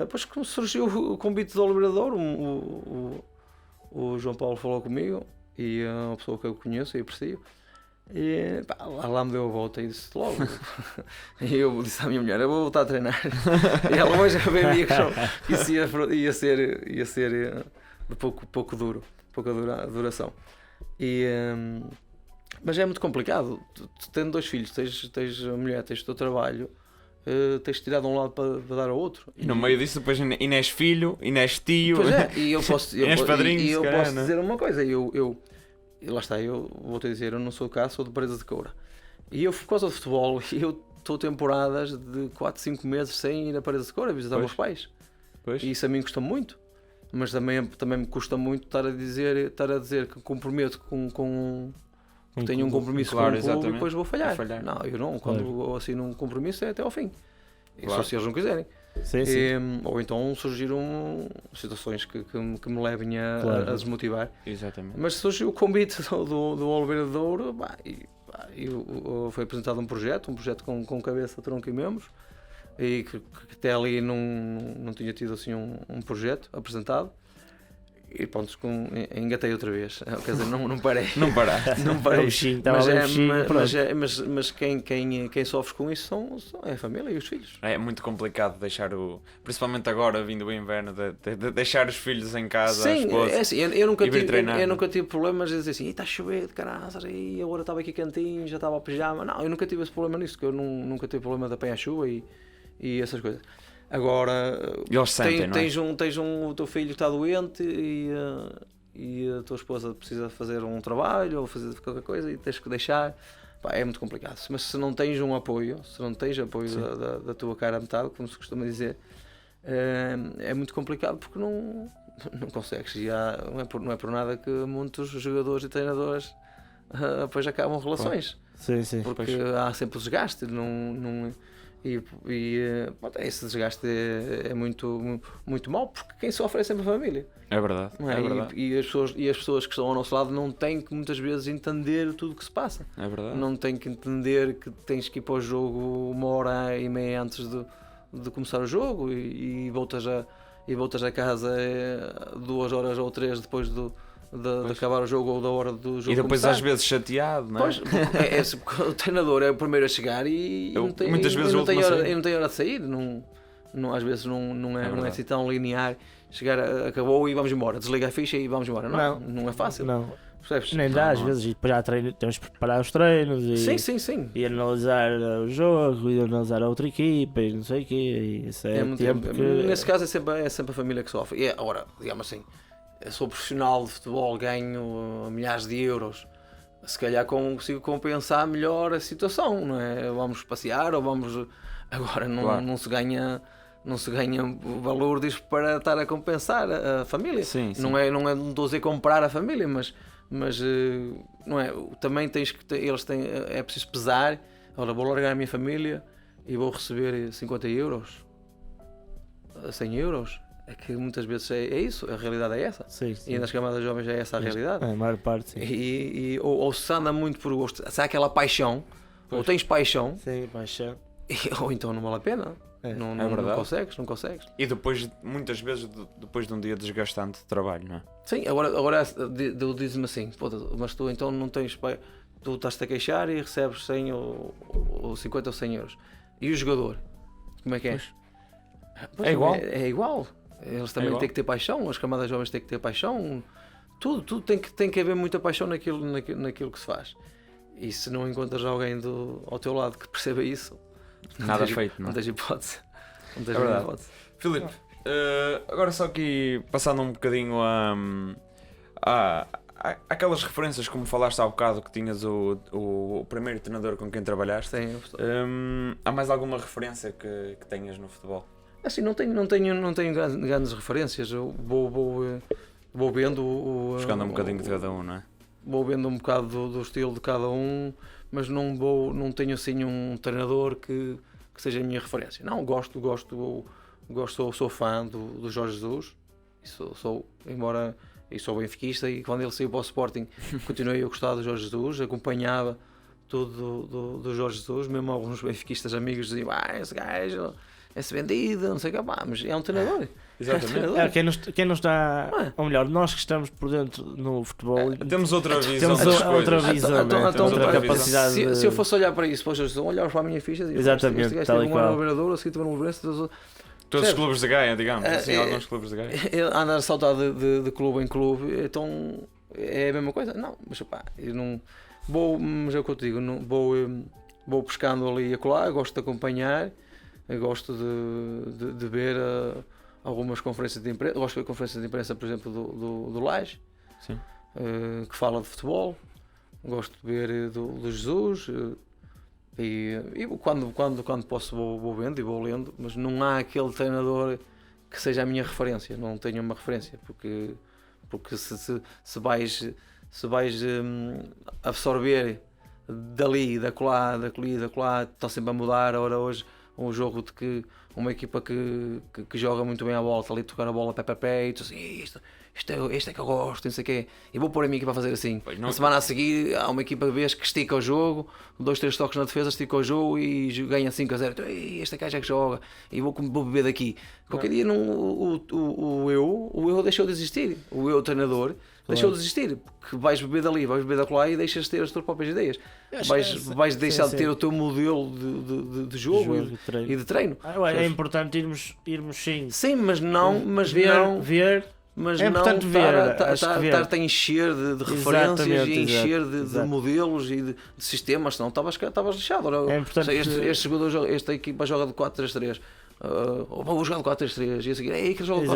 Depois que surgiu o convite do Oliveira de Douro, o João Paulo falou comigo, e é uma pessoa que eu conheço e aprecio, e pá, lá me deu a volta e disse logo. E eu disse à minha mulher: eu vou voltar a treinar. E ela hoje veio-me que isso ia ser de pouca duração. Mas é muito complicado. Tu tendo 2 filhos, tens a mulher, tens o teu trabalho, tens de tirar de um lado para dar ao outro. E no meio disso, depois ainda és filho, ainda és tio. Pois é, e eu posso posso dizer uma coisa. E lá está, eu vou-te dizer, eu não sou cá, sou de Paredes de Coura. E eu, por causa do futebol, eu estou temporadas de 4, 5 meses sem ir a Paredes de Coura visitar os meus pais. Pois. E isso a mim custa muito. Mas também me custa muito estar a dizer que comprometo com tenho um compromisso com o clube e depois vou falhar. Não, eu não. Quando eu assino um compromisso é até ao fim. Só se eles não quiserem. Sim. Ou então surgiram situações que me levem a desmotivar. Exatamente. Mas surgiu o convite do Oliveira de Douro, foi apresentado um projeto com cabeça, tronco e membros, e que até ali não tinha tido assim um projeto apresentado. E pronto, engatei outra vez. Quer dizer, não parei. Não paraste. Não parei. Mas quem sofre com isso é a família e os filhos. É muito complicado deixar principalmente agora, vindo o inverno, de deixar os filhos em casa. Sim, a esposa, é assim, eu nunca tive problemas de dizer assim: está a chover de caraças, e agora estava aqui cantinho, já estava a pijama. Não, eu nunca tive esse problema nisso, que eu nunca tive problema de apanhar chuva e essas coisas. Agora, tens o teu filho está doente e a tua esposa precisa fazer um trabalho ou fazer qualquer coisa e tens que deixar. Pá, é muito complicado. Mas se não tens apoio da tua cara a metade, como se costuma dizer, é muito complicado porque não consegues. E não é por nada que muitos jogadores e treinadores depois acabam relações. Sim. Porque há sempre o desgaste. Esse desgaste é muito, muito mau, porque quem sofre é sempre a família. É verdade. Não é? É verdade. E as pessoas que estão ao nosso lado não têm que muitas vezes entender tudo o que se passa. É verdade. Não têm que entender que tens que ir para o jogo 1h30 antes de começar o jogo e voltas a casa 2 horas ou 3 depois de acabar o jogo ou da hora do jogo. E depois começar. Às vezes chateado, não é? Pois, o treinador é o primeiro a chegar e não tem hora de sair. Às vezes não é assim tão linear. Chegar, acabou e vamos embora. Desliga a ficha e vamos embora. Não é fácil. Não. Percebes? Nem dá, às vezes, e depois já temos que preparar os treinos Sim. e analisar o jogo e analisar a outra equipa e não sei o quê. E isso é muito tempo que... Nesse caso é sempre a família que sofre. E agora, digamos assim, eu sou profissional de futebol, ganho milhares de euros. Se calhar consigo compensar melhor a situação, não é? Vamos passear ou vamos... Agora não se ganha valor disso para estar a compensar a família. Sim. Não estou a dizer comprar a família, mas não é? Também é preciso pesar. Ora, vou largar a minha família e vou receber 50 euros, 100 euros. É que muitas vezes é isso, a realidade é essa. Sim. E nas camadas jovens é essa a realidade. A maior parte, sim. Ou se anda muito por gosto, se há aquela paixão, ou tens paixão, sim, paixão. Ou então não vale a pena. Não consegues. E depois, muitas vezes, depois de um dia desgastante de trabalho, não é? Sim, agora diz-me assim: mas tu então não tens. Tu estás-te a queixar e recebes 100 ou 50 ou 100 euros. E o jogador? Como é que é? É igual. É igual. Eles também têm que ter paixão, as camadas jovens têm que ter paixão. Tudo tem que haver muita paixão naquilo que se faz. E se não encontras alguém ao teu lado que perceba isso, nada feito, não tens hipótese. Não tens hipótese. Filipe, agora só aqui passando um bocadinho aquelas referências, como falaste há bocado, que tinhas o primeiro treinador com quem trabalhaste. Sim, há mais alguma referência que tenhas no futebol? Assim, não tenho grandes referências. Eu vou vendo Buscando um bocadinho de cada um, não é? Vou vendo um bocado do estilo de cada um, mas não tenho assim um treinador que seja a minha referência. Não, sou fã do Jorge Jesus. Embora e sou benfiquista, e quando ele saiu para o Sporting continuei a gostar do Jorge Jesus, acompanhava tudo do Jorge Jesus, mesmo alguns benfiquistas amigos diziam, esse gajo é-se vendido, não sei o que, mas é um treinador. Exatamente. Quem não está, ou melhor, nós que estamos por dentro no futebol, Temos outra visão. temos das outra coisas. visão, né? Então, outra outra capacidade. se eu fosse olhar para isso, pois eu olhar para a minha ficha e dizer, Exatamente, este gajo tal teve e um ano qual. no Beira-Douro, a seguir teve no Belenenses, Todos os clubes de Gaia, digamos. Assim, É, alguns clubes de Gaia. andar a saltar de clube em clube, então é a mesma coisa? Não, mas pá, eu não vou, mas é o que eu te digo, não, vou pescando ali e acolá, gosto de acompanhar, gosto de ver algumas conferências de imprensa, gosto de ver conferências de imprensa, por exemplo, do Laje, Sim. que fala de futebol, gosto de ver do Jesus. E quando posso vou vendo e vou lendo, mas não há aquele treinador que seja a minha referência, não tenho uma referência, porque se vais absorver dali, da colá, está sempre a mudar. Ora hoje um jogo de que uma equipa que joga muito bem a bola, está ali a tocar a bola pé para pé, e tu assim, este é que eu gosto, não sei o quê, e vou pôr a minha equipa a fazer assim. Na semana a seguir há uma equipa vez que estica o jogo, 2-3 toques na defesa, estica o jogo e ganha 5-0. Este gajo é que joga, e vou beber daqui. Qualquer dia o eu deixou de existir, o eu treinador deixou de existir, porque vais beber dali, vais beber da lá e deixas de ter as tuas próprias ideias. Vais deixar de ter o teu modelo de jogo e de treino. É importante irmos sim. Sim, mas não ver. Mas é importante ver, estar-te a encher de referências e a encher de modelos e de sistemas, senão estavas lixado. É importante esta equipa joga de 4-3-3. Vou jogar de 4-3-3 e a seguir, que joga de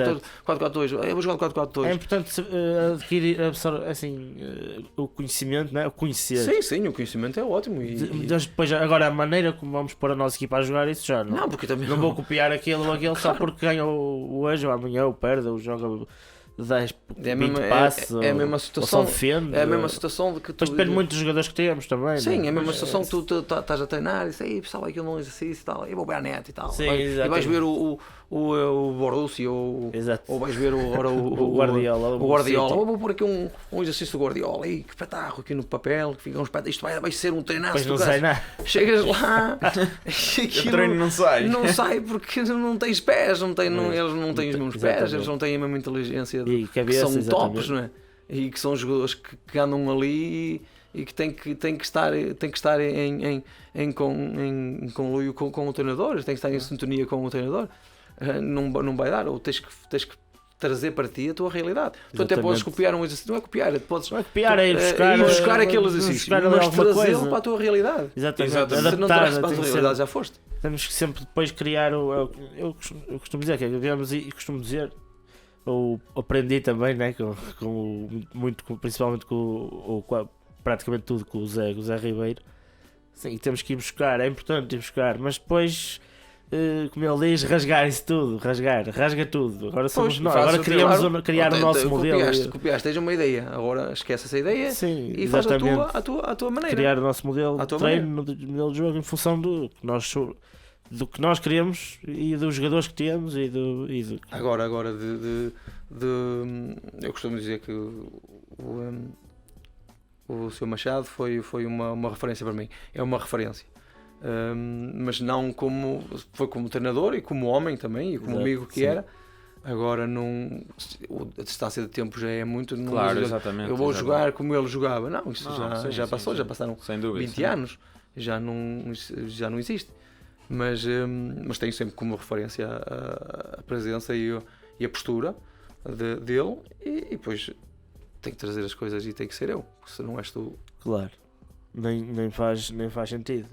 4-4-2, vou jogar de 4-4-2. É importante adquirir assim, o conhecimento, né? O conhecer. Sim, o conhecimento é ótimo. Depois, agora, a maneira como vamos pôr a nossa equipa a jogar, isso já não. Não, porque também não vou copiar aquele ou aquele só porque ganha hoje ou amanhã ou perde ou joga 10, 20 passos, é a mesma situação, ou só defende. É a mesma situação de que tu... Mas depende muito dos jogadores que temos também. Sim, é a mesma situação que tu estás a treinar e diz, pessoal, aquilo não é exercício e tal, eu vou ver a net e tal. Sim, e vais ver o Borussia ou vais ver o Guardiola. Vou pôr aqui um exercício do Guardiola, e que espetáculo aqui no papel, que fica um espetáculo, isto vai ser um treinar. Pois não sai nada. Chegas lá o treino não sai. Não sai porque não tens pés, eles não têm os mesmos pés, eles não têm a mesma inteligência, que são tops, não é? E que são jogadores que andam ali e que têm que estar em conluio com o treinador, têm que estar em sintonia com o treinador. Não vai dar, ou tens que trazer para ti a tua realidade. Tu até podes copiar um exercício, não é copiar, podes ir buscar aquele exercício, mas trazê-lo para a a tua realidade. Exatamente. Se não trazes para a tua realidade, já foste. Temos que sempre depois criar eu costumo dizer, costumo dizer, ou aprendi também, né, principalmente praticamente tudo com o Zé Ribeiro. Sim, temos que ir buscar, é importante ir buscar, mas depois, como ele diz, rasgar isso tudo, rasga tudo. Agora somos nós, agora queríamos criar o nosso modelo. Copiaste, tens uma ideia, agora esquece essa ideia. Sim, e faz a tua maneira. Criar o nosso modelo de treino, modelo de jogo em função do que nós queremos e dos jogadores que temos e do... Agora eu costumo dizer que o Sr. Machado foi uma referência para mim, é uma referência, mas não como treinador e como homem também e como amigo que era. Agora a distância de tempo já é muito, claro, exatamente, eu vou jogar como ele jogava, isso já passou, já passaram sem dúvida, 20 anos, já não existe. Mas tenho sempre como referência a presença e a postura dele, e depois tenho que trazer as coisas e tem que ser eu, porque se não és tu. Claro, nem faz sentido.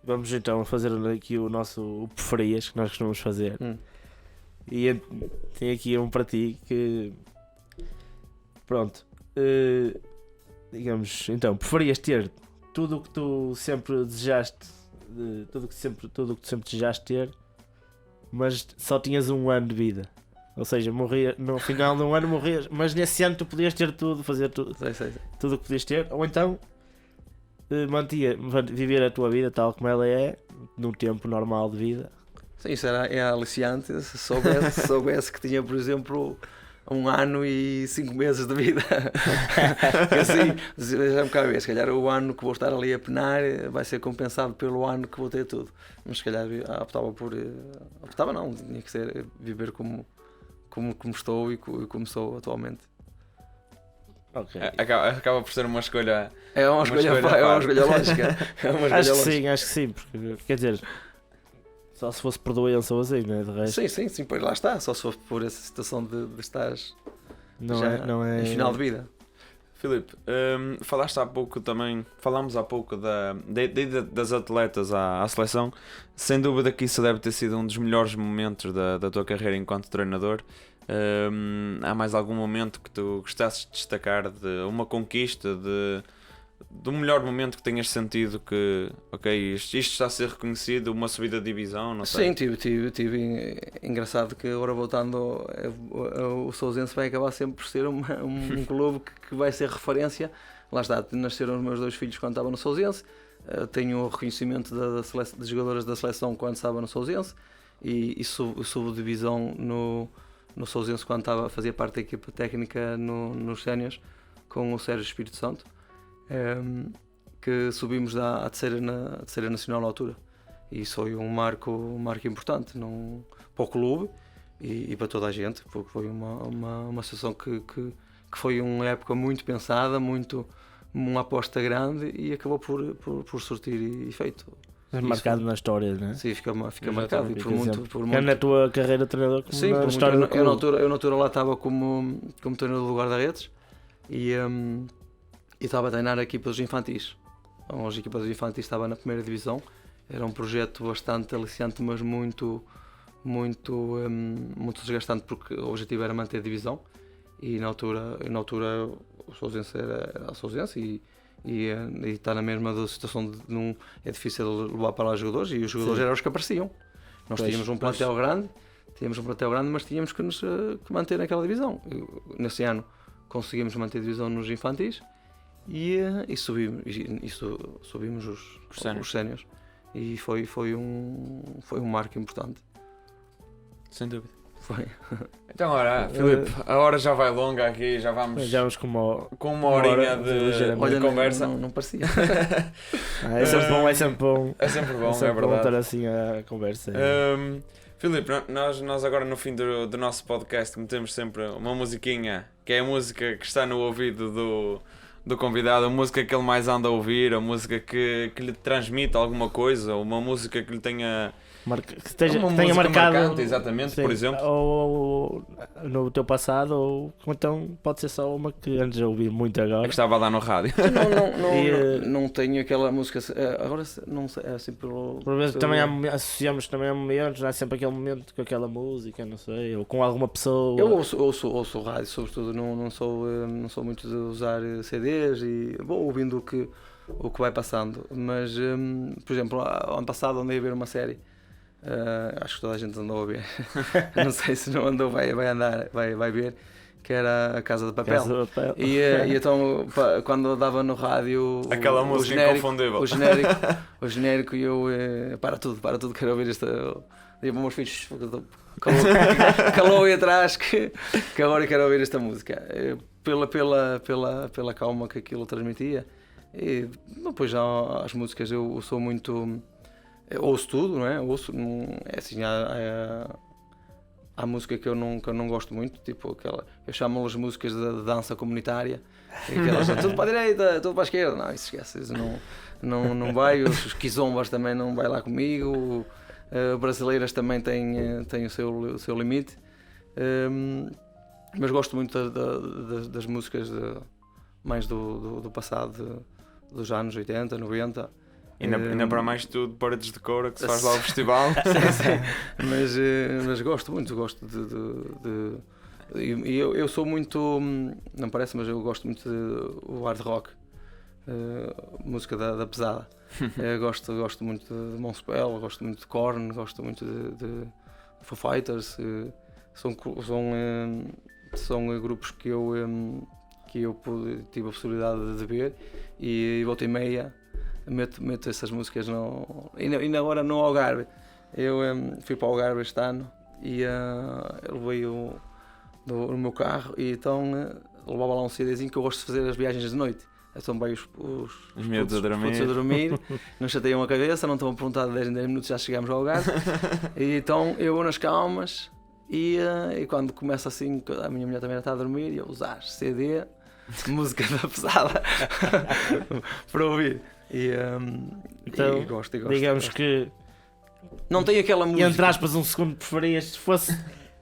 Vamos então fazer aqui o preferias que nós costumamos fazer. E tem aqui um para ti que, pronto, digamos, então, preferias ter tudo o que tu sempre desejaste, tudo o que tu sempre desejaste ter, mas só tinhas um ano de vida, ou seja, no final de um ano morrias, mas nesse ano tu podias ter tudo, fazer tudo, tudo o que podias ter, ou então viver a tua vida tal como ela é, num tempo normal de vida. Sim, isso é aliciante, se soubesse que tinha, por exemplo, 1 ano e 5 meses de vida. Assim, já me cabe, se calhar o ano que vou estar ali a penar vai ser compensado pelo ano que vou ter tudo. Mas se calhar optava não, tinha que ser viver como estou e como sou atualmente. Ok. Acaba por ser uma escolha. É uma escolha lógica. Acho que sim, porque quer dizer, só se fosse por doença ou assim, não é? De resto, Sim, pois lá está. Só se for por essa situação de estar não é em final de vida. Filipe, falámos há pouco da ida das atletas à seleção. Sem dúvida que isso deve ter sido um dos melhores momentos da tua carreira enquanto treinador. Há mais algum momento que tu gostasses de destacar, de uma conquista, de um melhor momento que tenhas sentido que, ok, isto está a ser reconhecido, uma subida de divisão, não sei? Sim, tive. Engraçado que agora voltando, o Sousense vai acabar sempre por ser um clube que vai ser referência. Lá está, nasceram os meus 2 filhos quando estava no Sousense, tenho o reconhecimento das jogadoras da seleção quando estava no Sousense e subo divisão no Sousense quando fazia parte da equipa técnica nos séniores com o Sérgio Espírito Santo. Que subimos à terceira nacional na altura, e isso foi um marco importante para o clube e para toda a gente, porque foi uma situação que foi uma época muito pensada, uma aposta grande e acabou por surtir efeito. marcado na história, não é? Sim, fica marcado e por muito. Quer na tua carreira de treinador, como sim, na história do clube. Eu na altura lá estava como treinador do guarda-redes e estava a treinar a equipa dos infantis. As equipas dos infantis estavam na primeira divisão. Era um projeto bastante aliciante, mas muito desgastante, porque o objetivo era manter a divisão. E na altura o Sousense era a Sousense e está na mesma situação de não é difícil levar para lá os jogadores, e os jogadores eram os que apareciam. Nós tínhamos um plantel grande, mas tínhamos que nos manter naquela divisão. Nesse ano conseguimos manter a divisão nos infantis e subimos os séniores. E foi um marco importante. Sem dúvida. Foi. Então, ora, Filipe, a hora já vai longa aqui, já vamos com uma horinha de conversa. Não parecia. É sempre bom. É sempre bom, é verdade. Bom estar assim a conversa. Filipe, nós agora no fim do nosso podcast metemos sempre uma musiquinha, que é a música que está no ouvido do convidado, a música que ele mais anda a ouvir, a música que lhe transmite alguma coisa, uma música que lhe tenha... que tenha marcado, marcante, exatamente, sim, por exemplo. Ou no teu passado, ou então pode ser só uma que antes a ouvir muito agora. É que estava a dar no rádio. Não tenho aquela música. Agora não sei, é assim por vezes também associamos também a momentos, não é sempre aquele momento com aquela música, não sei, ou com alguma pessoa. Eu ouço rádio, sobretudo, não sou muito de usar CDs e vou ouvindo o que vai passando. Mas, por exemplo, ano passado andei a ver uma série. Acho que toda a gente andou a ver. Não sei se não andou, vai ver, que era A Casa de Papel. E então quando dava no rádio aquela música inconfundível, o genérico, e eu para tudo, quero ouvir esta. Digo para meus filhos, calou aí atrás que agora quero ouvir esta música, pela calma que aquilo transmitia. E depois já as músicas eu sou muito. Ouço tudo, não é? É assim, há música que eu não gosto muito, tipo eu chamo-las músicas de dança comunitária, aquelas tudo para a direita, tudo para a esquerda. Não, isso esquece, isso não vai. Os quizombas também não vai lá comigo, brasileiras também têm o seu limite, mas gosto muito das músicas mais do passado, dos anos 80, 90. Ainda para mais tudo, Paredes de Coura, que se faz lá o festival. Sim. Mas gosto de eu sou muito, não parece, mas eu gosto muito do hard rock, música da pesada. Gosto muito de Monspell, gosto muito de Korn, gosto muito de Foo Fighters. São grupos que eu tive a possibilidade de ver, e volta e meia meto essas músicas ainda agora no Algarve. Eu fui para o Algarve este ano e levei no meu carro, e então levava lá um CDzinho, que eu gosto de fazer as viagens de noite. Então vai os miúdos a dormir. putos a dormir, não chateiam a cabeça, não estão a perguntar de 10 em 10 minutos, já chegamos ao lugar. E então eu vou nas calmas, e quando começa assim, a minha mulher também está a dormir, e eu usar CD, música da pesada, para ouvir. Então, e gosto. Digamos que, não tem aquela música. entre aspas, um segundo preferias, se fosse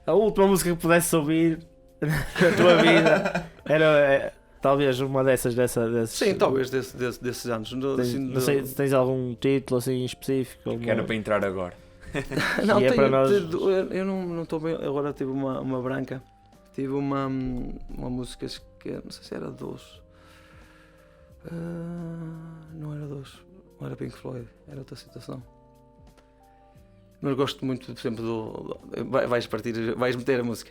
a última música que pudesse ouvir na tua vida, era talvez uma dessas. Sim, talvez desses anos. Não sei se tens algum título assim específico. Que era para entrar agora. Não, E é para nós- eu não estou bem. Agora tive uma branca. Tive uma música que não sei se era dos. Não era dos. Não era Pink Floyd, era outra situação. Mas gosto muito, por exemplo, vais meter a música.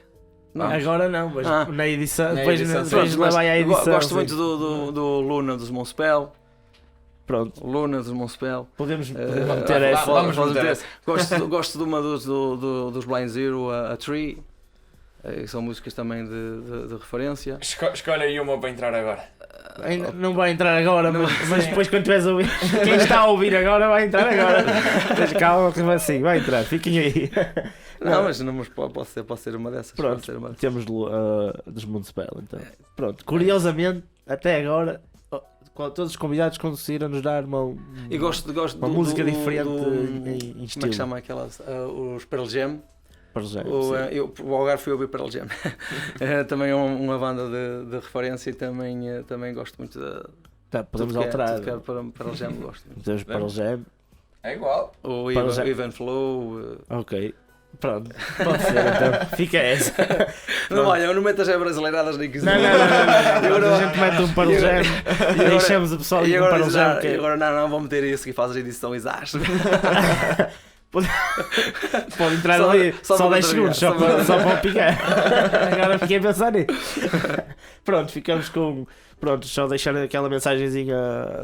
Não. Agora não, mas na edição, Na depois edição, depois Pronto, lá mas vai a edição. gosto sim. muito do Luna dos Monspell. Pronto, Luna dos Monspell. podemos vamos meter lá, essa. vamos Pode meter meter. essa. Gosto de uma dos Blind Zero, a Tree. São músicas também de referência. Escolhe aí uma para entrar agora. Ainda não vai entrar agora, Não, mas depois quando estiveres a ouvir, quem está a ouvir agora vai entrar agora. Mas calma, que assim, vai entrar, fiquem aí. Não, mas pode ser uma dessas. Pronto. Pode ser uma dessas. Temos dos Municipal, então. Pronto, curiosamente, até agora, todos os convidados conseguiram-nos dar uma E gosto uma música diferente em Como é que estilo. chama aquelas? Os Pearl Jam. Por exemplo, sim. O Algarve fui ouvir Pearl Jam. Também é uma banda de referência, e também gosto muito da. Tá, podemos tudo alterar. que é Pearl Jam, gosto muito. Temos para o Jam. É igual. O Pearl Jam. Even Flow. Ok. Pronto, pode ser então. Fica essa. Não, olha, eu não meto as brasileiradas nem quiser. Não. A gente mete um Pearl Jam e deixamos o pessoal E com um agora, Pearl Jam. e agora não, vou meter isso que faz a edição exato. Pode entrar Só- ali só só para 10 segundos, só contrariar, para o picar. Agora fiquei a pensar nisso. Pronto, ficamos com. Pronto, só deixar aquela mensagenzinha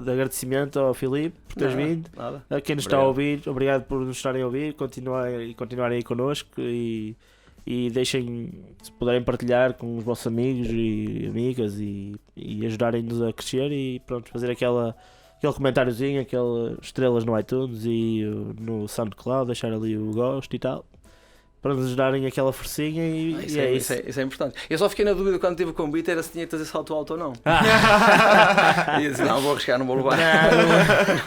de agradecimento ao Filipe por teres vindo. Nada. A quem nos está a ouvir, obrigado por nos estarem a ouvir, continuarem aí connosco e deixem, se puderem partilhar com os vossos amigos e amigas e ajudarem-nos a crescer e pronto, fazer aquele comentáriozinho, aquelas estrelas no iTunes e no SoundCloud, deixar ali o gosto e tal, para nos ajudarem aquela forcinha e é isso. Isso é importante. Eu só fiquei na dúvida quando tive o convite, era se tinha que fazer salto alto ou não. E eu disse, não, vou arriscar, não vou levar.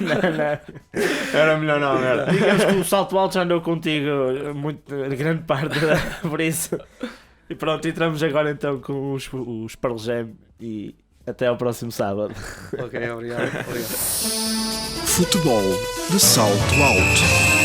Não. Era melhor não, era. Digamos que o salto alto já andou contigo muito, grande parte, por isso. E pronto, entramos agora então com os Pearl Jam e até ao próximo sábado. Ok, obrigado. Futebol de salto alto.